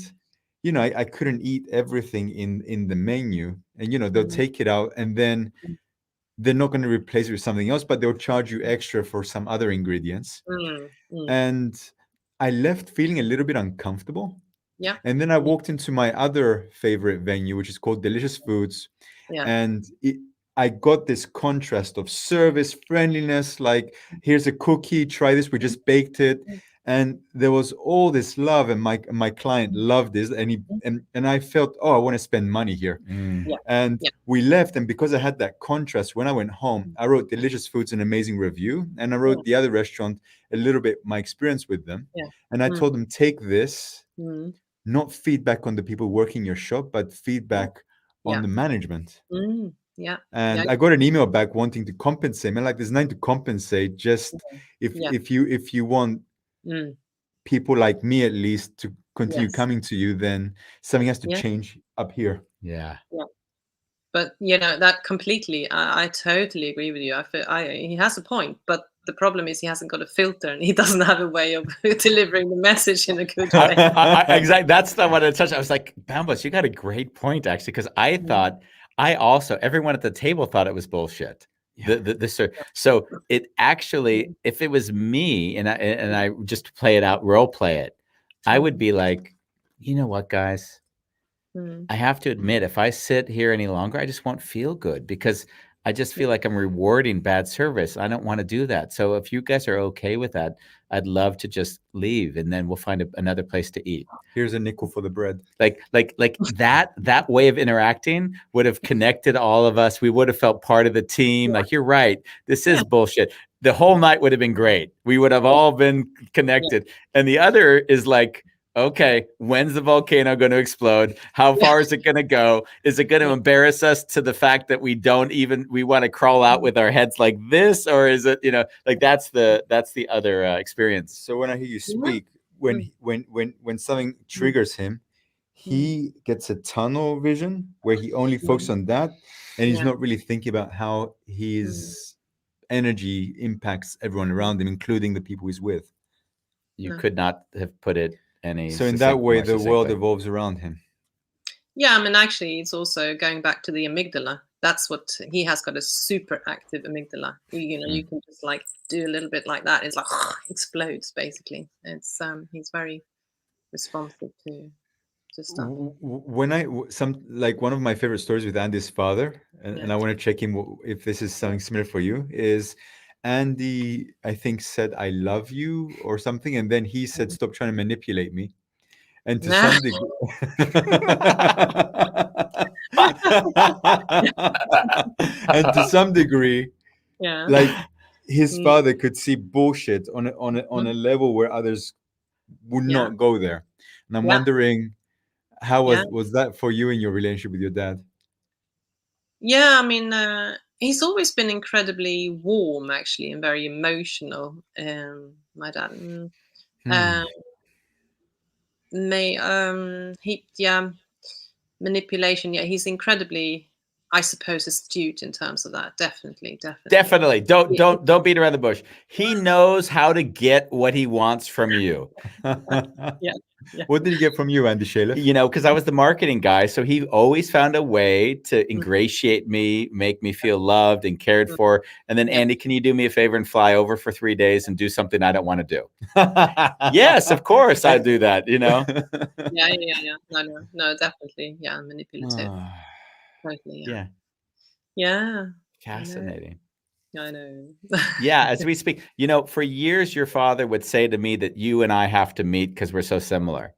I couldn't eat everything in the menu, and they'll take it out, and then they're not going to replace it with something else, but they'll charge you extra for some other ingredients. And I left feeling a little bit uncomfortable. Yeah. And then I walked into my other favorite venue, which is called Delicious Foods. Yeah. And I got this contrast of service, friendliness, like, here's a cookie, try this, we just baked it. And there was all this love, and my client loved this, and I felt, I want to spend money here. And we left, and because I had that contrast, when I went home, I wrote Delicious Foods an amazing review, and I wrote the other restaurant a little bit my experience with them. And I told them, take this, not feedback on the people working your shop, but feedback on the management. And I got an email back wanting to compensate. Man, like, there's nothing to compensate. Just if you want people like me, at least, to continue coming to you, then something has to change up here. Yeah. But that completely, I totally agree with you. I feel he has a point, but the problem is he hasn't got a filter, and he doesn't have a way of delivering the message in a good way. Exactly. That's the one I touched. I was like, Bambos, you got a great point, actually, because I thought, everyone at the table thought it was bullshit. So it actually, if it was me and I just play it out, role play it, I would be like, you know what, guys, I have to admit, if I sit here any longer, I just won't feel good, because I just feel like I'm rewarding bad service. I don't want to do that. So if you guys are okay with that, I'd love to just leave, and then we'll find another place to eat. Here's a nickel for the bread. Like that way of interacting would have connected all of us. We would have felt part of the team. Like, you're right, this is bullshit. The whole night would have been great. We would have all been connected. And the other is like, okay, when's the volcano going to explode? How far is it going to go? Is it going to embarrass us to the fact that we want to crawl out with our heads like this? Or is it, like, that's the other experience. So when I hear you speak, when something triggers him, he gets a tunnel vision where he only focuses on that, and he's not really thinking about how his energy impacts everyone around him, including the people he's with. You could not have put it any. So in that way, the world evolves around him. Yeah, I mean, actually, it's also going back to the amygdala. That's what he has got, a super active amygdala. You can just like do a little bit like that. It's like explodes, basically. It's he's very responsive to stuff. When one of my favorite stories with Andy's father, and I want to check him if this is something similar for you, is Andy, I think, said, "I love you" or something, and then he said, "Stop trying to manipulate me." And to some degree, and to some degree, Yeah. Like his Mm. father could see bullshit on a level where others would Yeah. not go there. And I'm Yeah. wondering, how Yeah. was that for you in your relationship with your dad? Yeah, I mean, he's always been incredibly warm, actually, and very emotional. My dad. Hmm. Yeah, manipulation. Yeah, he's incredibly, I suppose, astute in terms of that. Definitely, definitely. Definitely. Yeah, Don't beat around the bush. He knows how to get what he wants from you. yeah, yeah. What did he get from you, Andy Shaliff? You know, because I was the marketing guy, so he always found a way to Mm, ingratiate me, make me feel loved and cared for. And then, yeah. Andy, can you do me a favor and fly over for 3 days and do something I don't want to do? Yes, of course I'd do that, you know? Yeah, yeah, yeah, yeah. No, definitely. Yeah, manipulative. Totally. Yeah. Yeah, Yeah. I know. fascinating. I know. Yeah, as we speak, you know, for years, your father would say to me that you and I have to meet because we're so similar.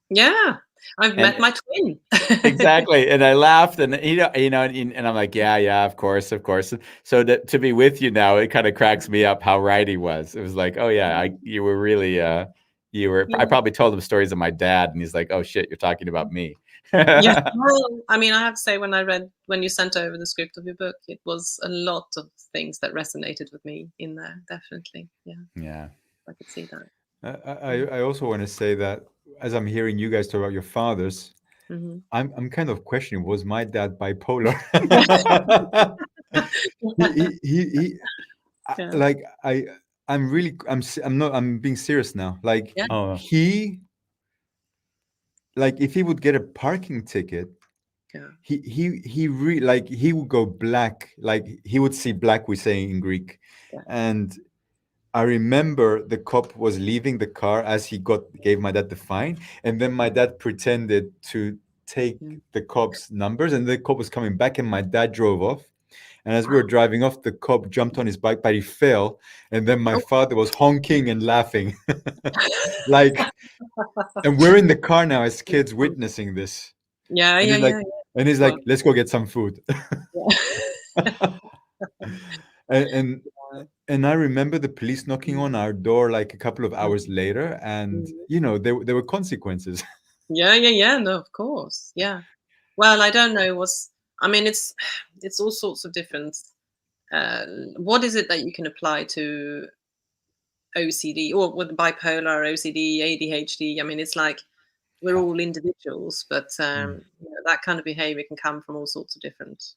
Yeah, I've And met my twin. exactly. And I laughed and, and I'm like, yeah, of course, of course. So to be with you now, it kind of cracks me up how right he was. It was like, oh yeah, you were really, I Yeah. probably told him stories of my dad and he's like, oh shit, you're talking about me. Yeah. Well, I mean, I have to say, when you sent over the script of your book, it was a lot of things that resonated with me in there. Definitely. Yeah, Yeah. I could see that. I also want to say that as I'm hearing you guys talk about your fathers, Mm-hmm. I'm kind of questioning, was my dad bipolar? he, Yeah. he, he, he Yeah. like I'm being serious now. Like Yeah. Oh, if he would get a parking ticket, Yeah. he would go black, like he would see black, we say in Greek. Yeah. And I remember the cop was leaving the car as he gave my dad the fine, and then my dad pretended to take Mm. the cop's numbers, and the cop was coming back, and my dad drove off. And as we were driving off, the cop jumped on his bike, but he fell, and then my Oh. father was honking and laughing, like, and we're in the car now as kids witnessing this, Yeah. and Yeah. he's like, Yeah. and he's like, Well, let's go get some food. yeah. and and I remember the police knocking on our door like a couple of hours Mm. later, and Mm. there were consequences. Yeah. Yeah. Yeah. No, of course. Yeah. Well, I don't know. I mean, it's all sorts of different. What is it that you can apply to OCD or with bipolar, OCD, ADHD? I mean, it's like we're all individuals, but Mm. that kind of behavior can come from all sorts of different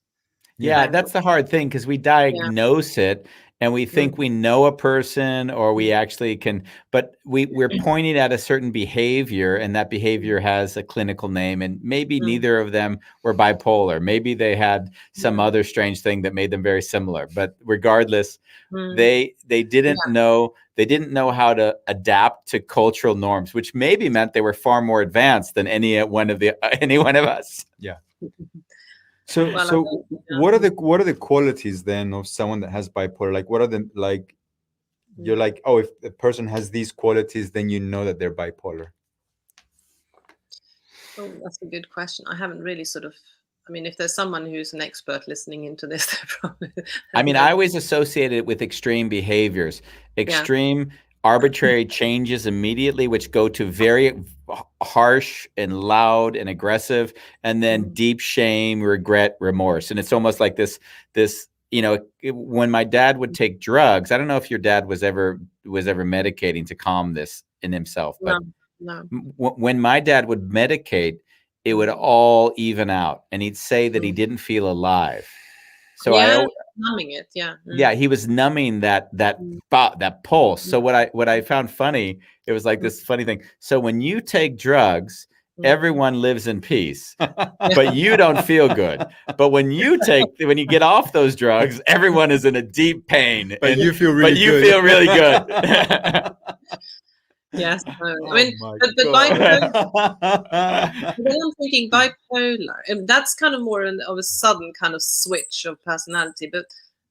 Yeah. yeah, backgrounds. that's the hard thing because we Yeah. diagnose it and we Mm, think we know a person or we mm, actually can, but we're pointing at a certain behavior and that behavior has a clinical name and maybe mm, neither of them were bipolar. Maybe they had some mm, other strange thing that made them very similar. But regardless, mm. they didn't Yeah. know how to adapt to cultural norms, which maybe meant they were far more advanced than any one of us. Yeah. So Well, what are yeah. the qualities then of someone that has bipolar? Like, what are the, like, you're Mm. like, oh, if a person has these qualities, then you know that they're bipolar. Oh, that's a good question. I haven't really sort of. I mean, if there's someone who's an expert listening into this, I they'll mean, know. I always associate it with extreme behaviors, Yeah. extreme arbitrary changes immediately, which go to very harsh and loud and aggressive, and then Mm, deep shame, regret, remorse. And it's almost like this, when my dad would take drugs, I don't know if your dad was ever medicating to calm this in himself, no, but no. when my dad would medicate, it would Mm. all even out, and he'd say that he Mm. didn't feel alive. So Yeah, numbing it. Yeah. yeah, Mm. he was numbing Mm. that pulse. Mm. So what I found funny, it was like Mm. this funny thing. So when you take drugs, Mm. everyone lives in peace, but you don't feel good. But when you get off those drugs, everyone is in a deep pain, But you feel but really you good. feel really good. Yes. I Oh mean, my but bipolar. God. When I'm thinking bipolar, and that's kind of more of a sudden kind of switch of personality. But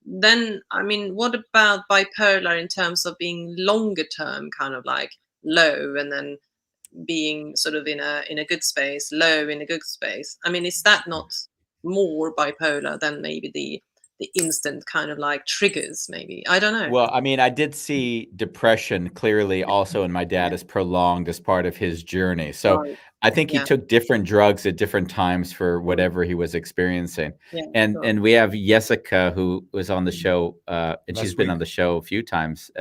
then, I mean, what about bipolar in terms of being longer term, kind of like low, and then being sort of in a good space, low in a good space? I mean, is that not more bipolar than maybe the instant kind of like triggers, maybe. I don't know. Well, I mean, I did see depression clearly also in my dad as prolonged as part of his journey. So Right. I think he Yeah. took different drugs at different times for Mm. whatever he was experiencing. Yeah. And Sure. we have Jessica, who was on the show, and Last she's been week. on the show a few times,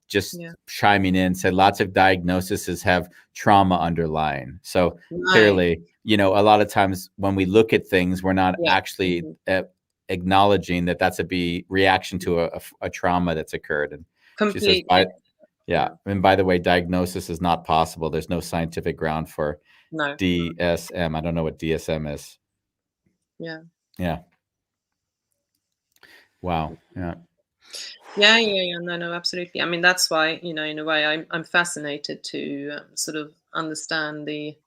just Yeah. chiming in, said lots of diagnoses have trauma underlying. So Right. clearly, you know, a lot of times when we look at things, we're not Yeah. actually acknowledging that that's a reaction to a trauma that's occurred. And she says, Completely. yeah. And by the way, diagnosis is not possible. There's no scientific ground for No. DSM. I don't know what DSM is. Yeah. Yeah. Wow. Yeah. Yeah. No, absolutely. I mean, that's why, you know, in a way, I'm fascinated to sort of understand the.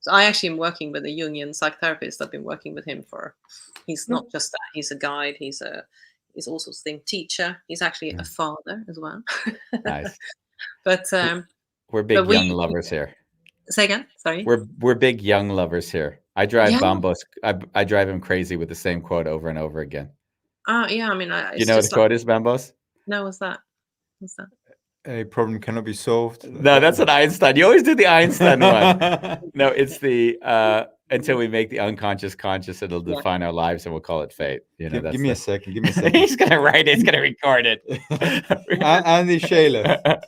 So I actually am working with a Jungian psychotherapist. I've been working with him for. He's not just that. He's a guide. He's all sorts of things. Teacher. He's actually a father as well. Nice. But we're big young lovers here. Say again. Sorry. We're big young lovers here. I drive Yeah. Bambos. I drive him crazy with the same quote over and over again. Yeah. I mean, You know what the quote is, Bambos? No, what's that? What's that? A problem cannot be solved. No, that's an Einstein. You always do the Einstein one. No, it's the until we make the unconscious conscious, it'll define our lives, and we'll call it fate. You know, give me a second. Give me a second. He's gonna write it. He's gonna record it. Andy Shayla,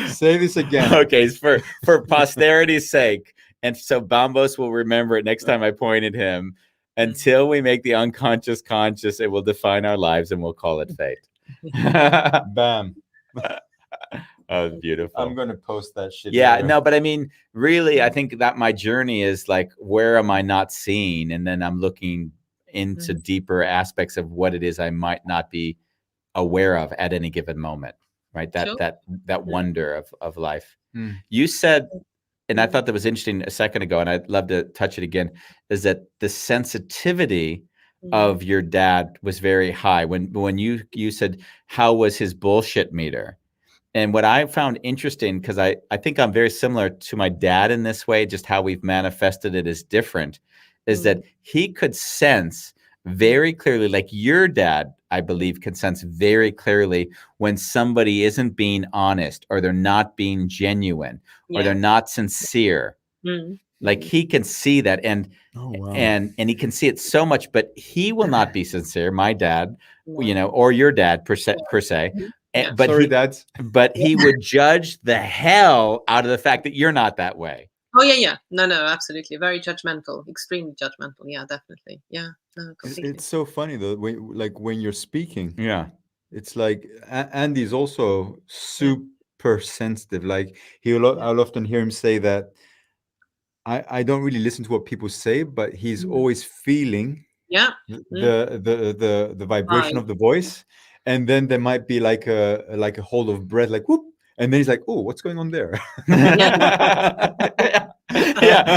say this again. Okay, it's for posterity's sake, and so Bambos will remember it next time I point at him. Until we make the unconscious conscious, it will define our lives, and we'll call it fate. Bam. That was beautiful. I'm gonna post that shit. Yeah, later. no, but I mean, really, I think that my journey is like, where am I not seeing? And then I'm looking into deeper aspects of what it is I might not be aware of at any given moment, right? That wonder of life. You said, and I thought that was interesting a second ago, and I'd love to touch it again, is that the sensitivity of your dad was very high. When you said, how was his bullshit meter? And what I found interesting, because I think I'm very similar to my dad in this way, just how we've manifested it is different, is that he could sense very clearly, like your dad, I believe, can sense very clearly when somebody isn't being honest, or they're not being genuine, or they're not sincere. Like he can see that, and and he can see it so much, but he will not be sincere. My dad, you know, or your dad per se. But sorry, dads. But he would judge the hell out of the fact that you're not that way. Oh yeah. No, absolutely. Very judgmental, extremely judgmental. Yeah, definitely. Yeah, no, completely. It's so funny though, when you're speaking. Yeah, it's like Andy's also super sensitive. Like I'll often hear him say that I don't really listen to what people say, but he's always feeling the vibration of the voice. And then there might be like a hold of breath, like whoop, and then he's like, "Oh, what's going on there?" Yeah,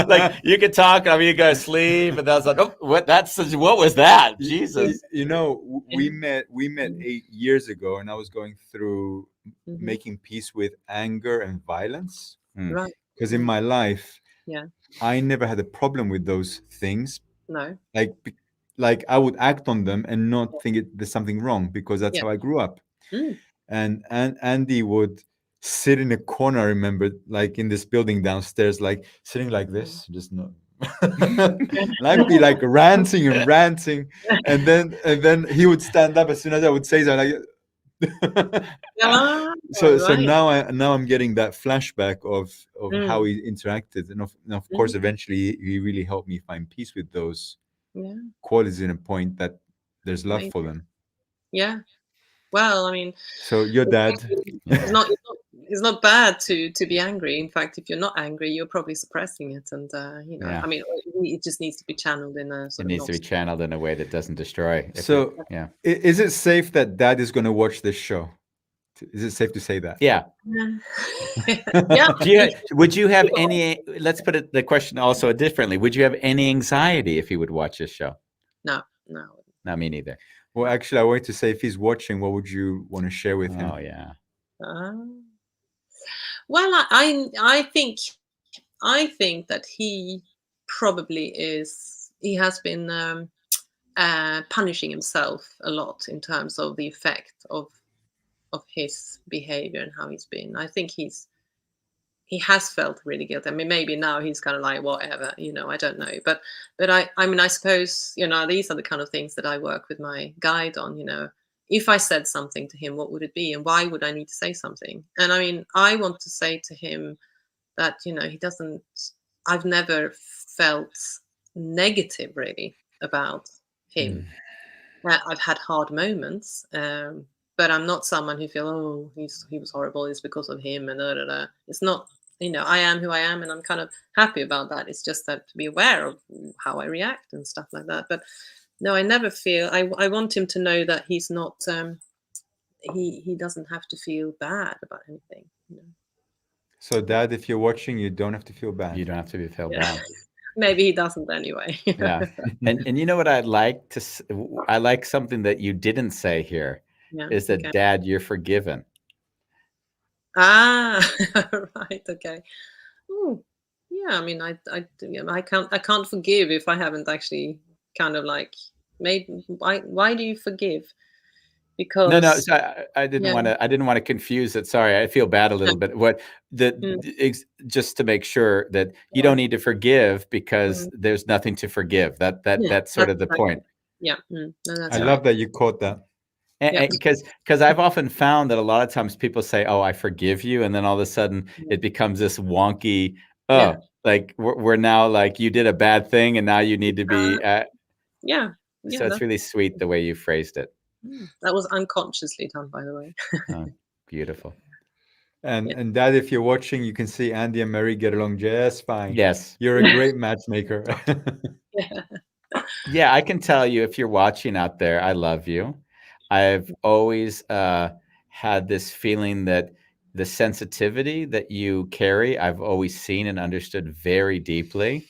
like you could talk. I mean, you go to sleep, and that's like, "Oh, what was that?" Jesus. You know, we met 8 years ago, and I was going through making peace with anger and violence. Right. Because in my life, yeah, I never had a problem with those things. No. Like I would act on them and not think there's something wrong, because that's how I grew up. And Andy would sit in a corner, I remember, like in this building downstairs, like sitting like this, just not. And I'd be like ranting, and then he would stand up as soon as I would say something. So now I'm getting that flashback of how he interacted, and of course eventually he really helped me find peace with those qualities in a point that there's love for them. Yeah. Well, I mean, so your dad, it's not bad to be angry. In fact, if you're not angry, you're probably suppressing it, and you know, I mean, it just needs to be channeled in a sort of. It needs to be channeled in a way that doesn't destroy. Is it safe that Dad is going to watch this show? Is it safe to say that? Yeah. Yeah. Would you have any? Let's put the question also differently. Would you have any anxiety if he would watch this show? No. Not me neither. Well, actually, I wanted to say, if he's watching, what would you want to share with him? Oh yeah. Well, I think that he probably is. He has been punishing himself a lot in terms of the effect of his behavior and how he's been. I think he has felt really guilty. I mean, maybe now he's kind of like whatever, I don't know. But I mean, I suppose these are the kind of things that I work with my guide on. If I said something to him, what would it be, and why would I need to say something? And I mean, I want to say to him that he doesn't. I've never felt negative really about him. I've had hard moments, but I'm not someone who feel, oh, he was horrible. It's because of him, and da, da, da. It's not. I am who I am, and I'm kind of happy about that. It's just that to be aware of how I react and stuff like that. But no, I never feel. I want him to know that he's not. He doesn't have to feel bad about anything. So, Dad, if you're watching, you don't have to feel bad. You don't have to feel Yeah. bad. Maybe he doesn't anyway. Yeah. And you know what I'd like to I like something that you didn't say here Yeah. is that, Okay. Dad, you're forgiven. Ah, right. Okay. Oh, yeah. I mean, I can't forgive if I haven't actually kind of like made. Why do you forgive? No, Because so I didn't want to confuse it. Sorry, I feel bad a little bit. Just to make sure that you don't need to forgive because there's nothing to forgive. That's sort of the point. Yeah. No, that's I right. love that you caught that. Because I've often found that a lot of times people say, "Oh, I forgive you," and then all of a sudden it becomes this wonky. Like we're now like you did a bad thing, and now you need to be. Yeah. So it's really sweet the way you phrased it. That was unconsciously done, by the way. Oh, beautiful. And Dad, if you're watching, you can see Andy and Mary get along just fine. Yes, you're a great matchmaker. Yeah, I can tell you if you're watching out there, I love you. I've always had this feeling that the sensitivity that you carry, I've always seen and understood very deeply.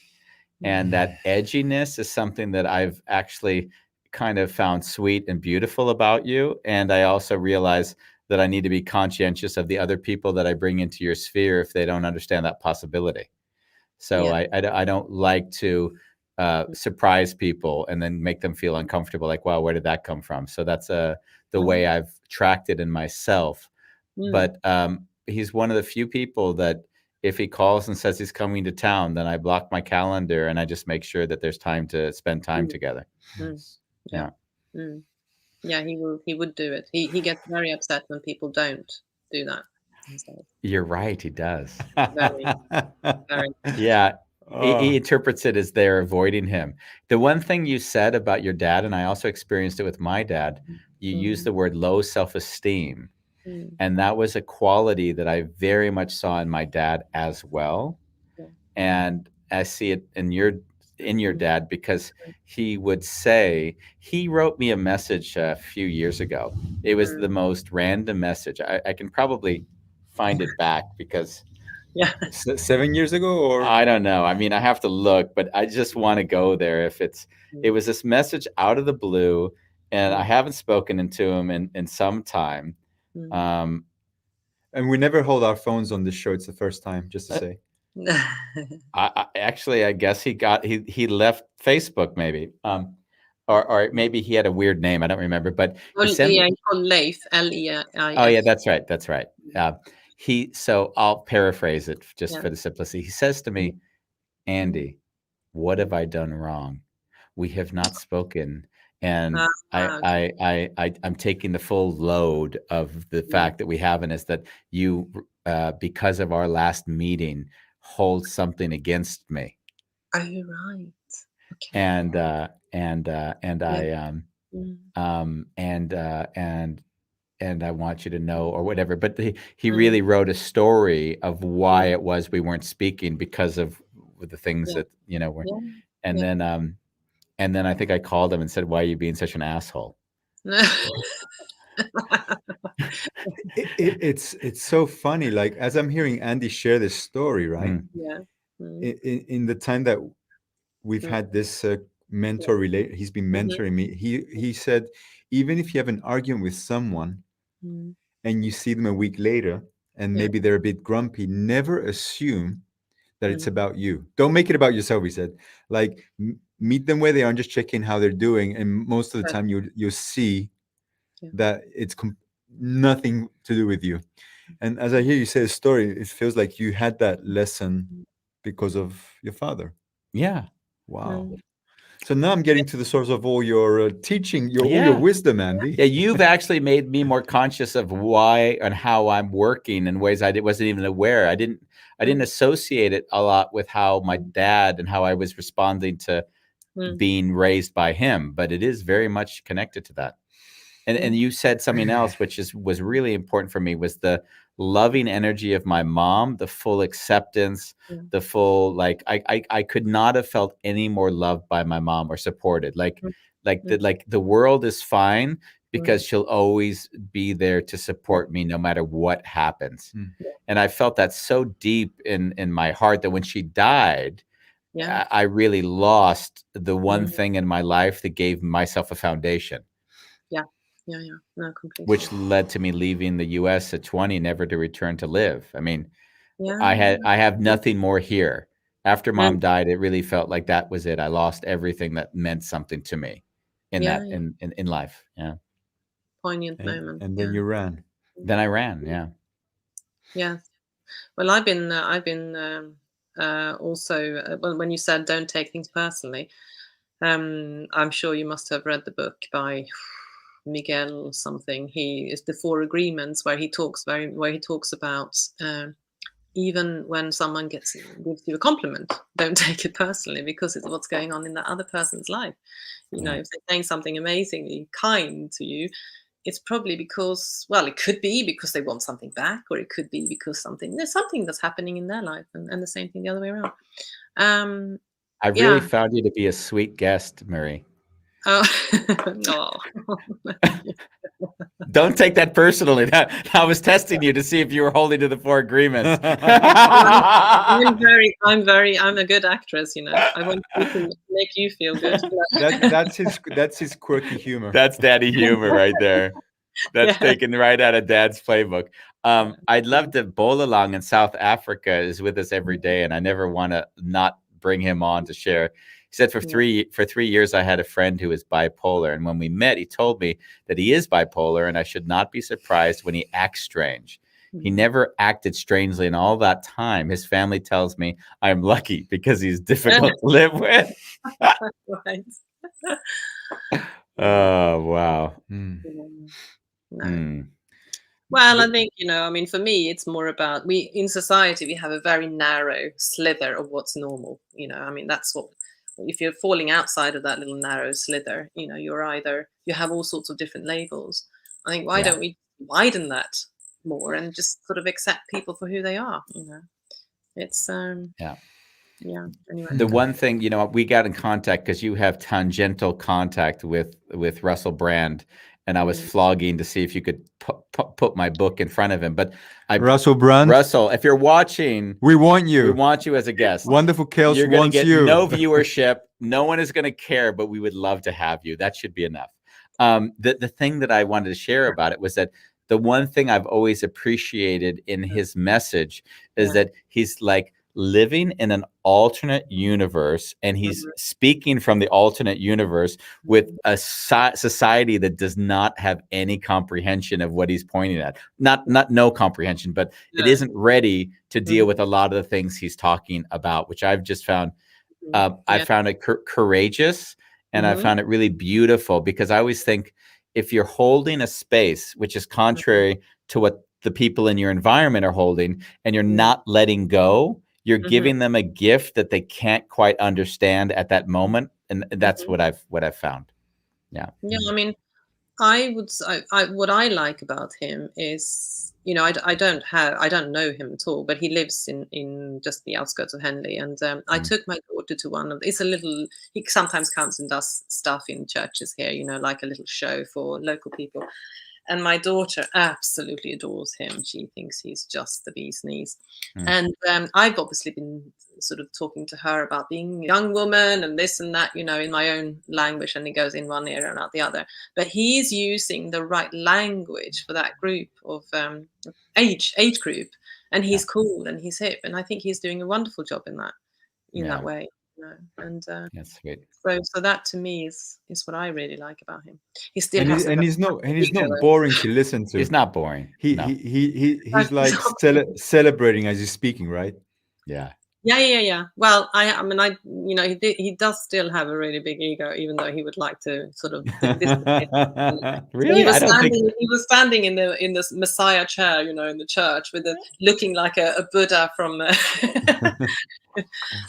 And that edginess is something that I've actually kind of found sweet and beautiful about you. And I also realize that I need to be conscientious of the other people that I bring into your sphere if they don't understand that possibility. So I don't like to surprise people and then make them feel uncomfortable. Like, wow, where did that come from? So that's the way I've tracked it in myself. But he's one of the few people that if he calls and says he's coming to town, then I block my calendar and I just make sure that there's time to spend time together. Yeah. Yeah, he would do it. He gets very upset when people don't do that. You're right, he does. Very. Yeah. He interprets it as they're avoiding him. The one thing you said about your dad, and I also experienced it with my dad, you used the word low self-esteem. And that was a quality that I very much saw in my dad as well. And I see it in your dad because he would say, he wrote me a message a few years ago. It was the most random message. I can probably find it back because 7 years ago, or I don't know. I mean, I have to look, but I just want to go there. It was this message out of the blue, and I haven't spoken to him in some time. And we never hold our phones on this show. It's the first time, just to say. I guess he left Facebook maybe, or maybe he had a weird name. I don't remember, but he's called Leif, Leif. Oh yeah, that's right. That's right. So I'll paraphrase it just for the simplicity. He says to me, "Andy, what have I done wrong? We have not spoken, and I'm taking the full load of the fact that we haven't. Is that you, because of our last meeting, hold something against me?" Oh, right. Okay. And I want you to know, or whatever. But he really wrote a story of why it was we weren't speaking because of the things that were. And then I think I called him and said, "Why are you being such an asshole?" It's so funny. Like as I'm hearing Andy share this story, right? In the time that we've had this mentor relate, he's been mentoring me. He said, even if you have an argument with someone and you see them a week later and maybe they're a bit grumpy, never assume that it's about you. Don't make it about yourself, he said. Like meet them where they are and just check in how they're doing. And most of the time you'll see that it's nothing to do with you. And as I hear you say a story, it feels like you had that lesson because of your father. Yeah. Wow. So now I'm getting to the source of all your teaching, all your wisdom, Andy. Yeah, you've actually made me more conscious of why and how I'm working in ways I wasn't even aware. I didn't associate it a lot with how my dad and how I was responding to being raised by him, but it is very much connected to that. And you said something else which was really important for me, was the loving energy of my mom, the full acceptance, the full, like I could not have felt any more loved by my mom or supported. Like the world is fine because she'll always be there to support me no matter what happens. And I felt that so deep in my heart that when she died, I really lost the one thing in my life that gave myself a foundation. No, completely. Which led to me leaving the US at 20, never to return to live. I mean, I have nothing more here. After mom died, it really felt like that was it. I lost everything that meant something to me in in life. Yeah. Poignant moment. And then you ran. Then I ran. Yeah. Yeah. Well, I've been also when you said don't take things personally, I'm sure you must have read the book by Miguel something. He is The Four Agreements, where he talks about even when someone gives you a compliment, don't take it personally, because it's what's going on in that other person's life. You know, if they're saying something amazingly kind to you, it's probably because, well, it could be because they want something back, or it could be because there's something that's happening in their life, and the same thing the other way around. I really found you to be a sweet guest, Marie. Oh, no. Don't take that personally. I was testing you to see if you were holding to the Four Agreements. I'm a good actress, you know. I want to make you feel good. That's his quirky humor. That's daddy humor right there. That's taken right out of dad's playbook. I'd love to Bolalong in South Africa is with us every day, and I never want to not bring him on to share. He said for 3 years I had a friend who was bipolar, and when we met, he told me that he is bipolar, and I should not be surprised when he acts strange. He never acted strangely in all that time. His family tells me I am lucky because he's difficult to live with. Right. Oh, wow. No. Well, I think, you know, I mean, for me, it's more about in society, we have a very narrow slither of what's normal. You know, I mean, that's what, if you're falling outside of that little narrow slither, you know, you have all sorts of different labels. I think, why don't we widen that more and just sort of accept people for who they are? You know, it's, anyway. The one thing, you know, we got in contact because you have tangential contact with Russell Brand, and I was flogging to see if you could put my book in front of him. But Russell Brand, if you're watching, we want you. We want you as a guest. Wonderful Chaos You're going to get you. no viewership. No one is going to care, but we would love to have you. That should be enough. The thing that I wanted to share about it was that the one thing I've always appreciated in his message is that he's like living in an alternate universe, and he's speaking from the alternate universe with a society that does not have any comprehension of what he's pointing at. Not no comprehension, but it isn't ready to deal with a lot of the things he's talking about, which I've just found I found it courageous, and I found it really beautiful, because I always think if you're holding a space which is contrary to what the people in your environment are holding, and you're not letting go, you're giving them a gift that they can't quite understand at that moment, and that's what I've found. Yeah. I mean, what I like about him is, you know, I don't know him at all, but he lives in just the outskirts of Henley, and I took my daughter to one of, he sometimes comes and does stuff in churches here, you know, like a little show for local people. And my daughter absolutely adores him. She thinks he's just the bee's knees. And I've obviously been sort of talking to her about being a young woman and this and that, you know, in my own language, and it goes in one ear and out the other. But he's using the right language for that group of age group. And he's cool and he's hip. And I think he's doing a wonderful job in that way. And That's sweet. so that to me is what I really like about him. He still and, has and he's not boring to listen to. He's not boring. No. He's like celebrating as he's speaking, right? Yeah. Yeah. Well, I mean, he does still have a really big ego, even though he would like to sort of dissipate. Really? He was standing in the Messiah chair, in the church with looking like a Buddha from.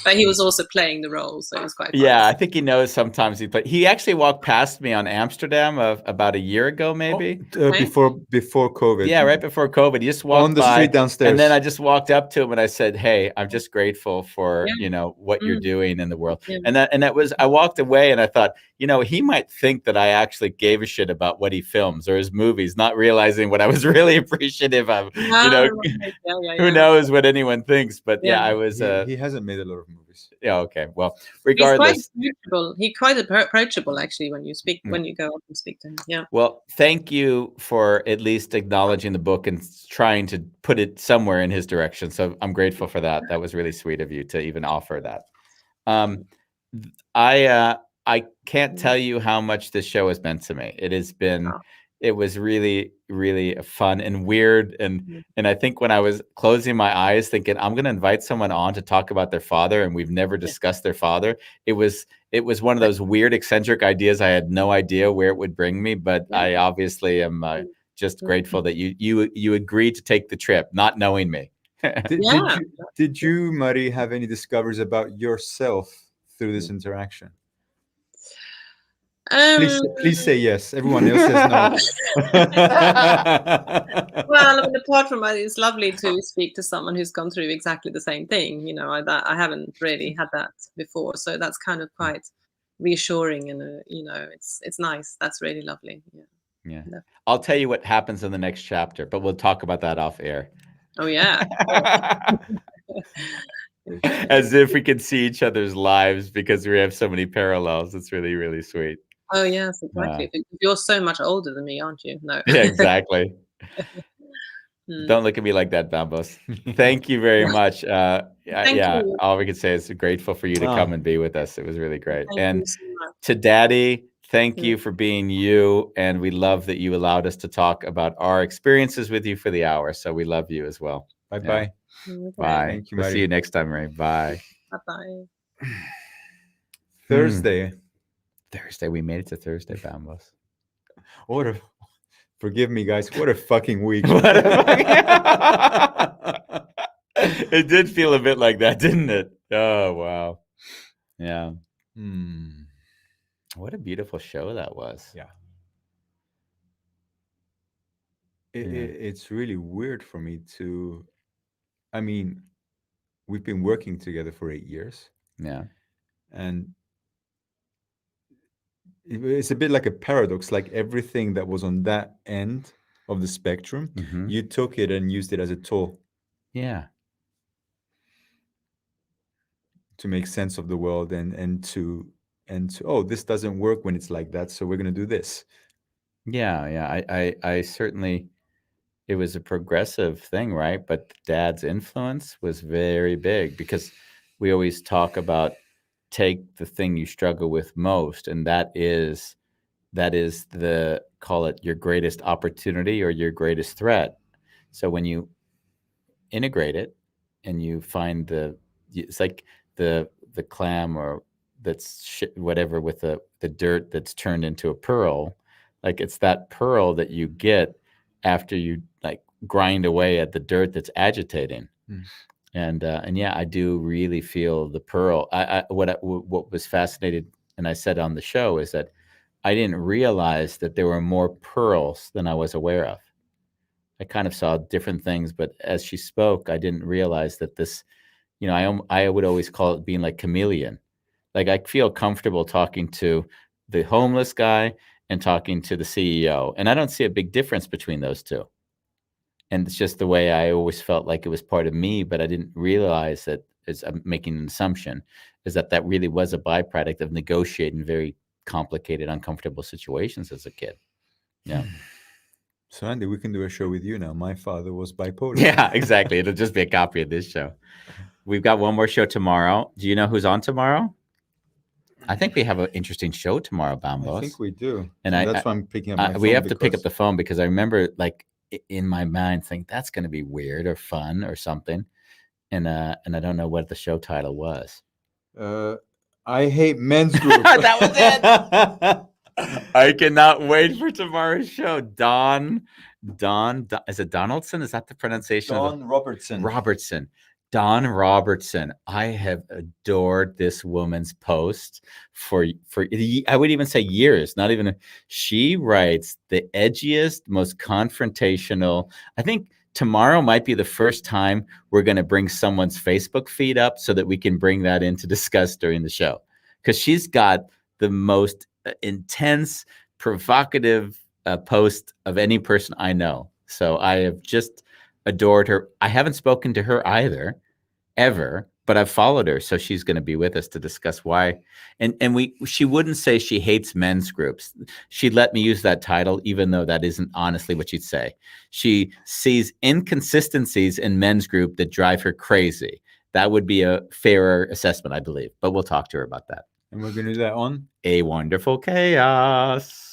But he was also playing the role, so it was quite fun. Yeah, I think he knows sometimes he actually walked past me on Amsterdam about a year ago, maybe. Before COVID. Yeah, right before COVID. He just walked on the by, street downstairs. And then I just walked up to him and I said, "Hey, I'm just grateful for what you're doing in the world." Yeah. And that was, I walked away and I thought, he might think that I actually gave a shit about what he films or his movies, not realizing what I was really appreciative of. Who knows what anyone thinks? But I was. He hasn't made a lot of movies. Yeah. Okay. Well, regardless, he's quite approachable actually when you speak when you go up and speak to him. Yeah. Well, thank you for at least acknowledging the book and trying to put it somewhere in his direction. So I'm grateful for that. That was really sweet of you to even offer that. I can't tell you how much this show has meant to me. It has been. Wow. It was really, really fun and weird. And I think when I was closing my eyes thinking, I'm going to invite someone on to talk about their father, and we've never discussed their father. It was one of those weird, eccentric ideas. I had no idea where it would bring me, but I obviously am just grateful that you agreed to take the trip, not knowing me. Did you, Marie, have any discoveries about yourself through this interaction? Please say yes. Everyone else says no. Well, I mean, apart from it's lovely to speak to someone who's gone through exactly the same thing. I haven't really had that before, so that's kind of quite reassuring, and it's nice. That's really lovely. Yeah. I'll tell you what happens in the next chapter, but we'll talk about that off air. Oh yeah. As if we could see each other's lives because we have so many parallels. It's really, really sweet. Oh yes, exactly. You're so much older than me, aren't you? No. Yeah, exactly. Don't look at me like that, Bambos. Thank you very much. Thank you. All we could say is grateful for you to come and be with us. It was really great. Thank you so much. To Daddy, thank you for being you. And we love that you allowed us to talk about our experiences with you for the hour. So we love you as well. Bye-bye. Okay. Bye. Thank you, We'll see you next time, Ray. Bye. Bye-bye. Thursday. We made it to Thursday, Bambos. Forgive me, guys. What a fucking week. It did feel a bit like that, didn't it? Oh, wow. Yeah. What a beautiful show that was. Yeah. It's really weird for me to... I mean, we've been working together for 8 years. Yeah. And it's a bit like a paradox, like everything that was on that end of the spectrum, you took it and used it as a tool. Yeah. To make sense of the world and to oh, this doesn't work when it's like that, so we're going to do this. Yeah. I certainly, it was a progressive thing, right? But Dad's influence was very big because we always talk about take the thing you struggle with most, and that is the, call it your greatest opportunity or your greatest threat. So when you integrate it and you find it's like the clam or that's whatever with the dirt that's turned into a pearl, like it's that pearl that you get after you like grind away at the dirt that's agitating. And yeah, I do really feel the pearl. What was fascinated, and I said on the show, is that I didn't realize that there were more pearls than I was aware of. I kind of saw different things, but as she spoke, I didn't realize that this, I would always call it being like chameleon. Like I feel comfortable talking to the homeless guy and talking to the CEO, and I don't see a big difference between those two. And it's just the way I always felt like it was part of me, but I didn't realize that, as I'm making an assumption, is that really was a byproduct of negotiating very complicated, uncomfortable situations as a kid. Yeah. So Andy, we can do a show with you now. My father was bipolar. Yeah, exactly. It'll just be a copy of this show. We've got one more show tomorrow. Do you know who's on tomorrow? I think we have an interesting show tomorrow, Bambos. I think we do, and that's why I'm picking up my phone. We have to pick up the phone because I remember, like, in my mind, think that's going to be weird or fun or something, and I don't know what the show title was. I hate men's group. That was it. I cannot wait for tomorrow's show. Don, is it Donaldson? Is that the pronunciation? Don Robertson. Don Robertson. I have adored this woman's post for I would even say years. Not even. She writes the edgiest, most confrontational. I think tomorrow might be the first time we're going to bring someone's Facebook feed up so that we can bring that in to discuss during the show, because she's got the most intense, provocative post of any person I know. So I have just adored her. I haven't spoken to her either, ever, but I've followed her. So she's going to be with us to discuss why. And she wouldn't say she hates men's groups. She'd let me use that title, even though that isn't honestly what she'd say. She sees inconsistencies in men's group that drive her crazy. That would be a fairer assessment, I believe. But we'll talk to her about that. And we're going to do that on A Wonderful Chaos.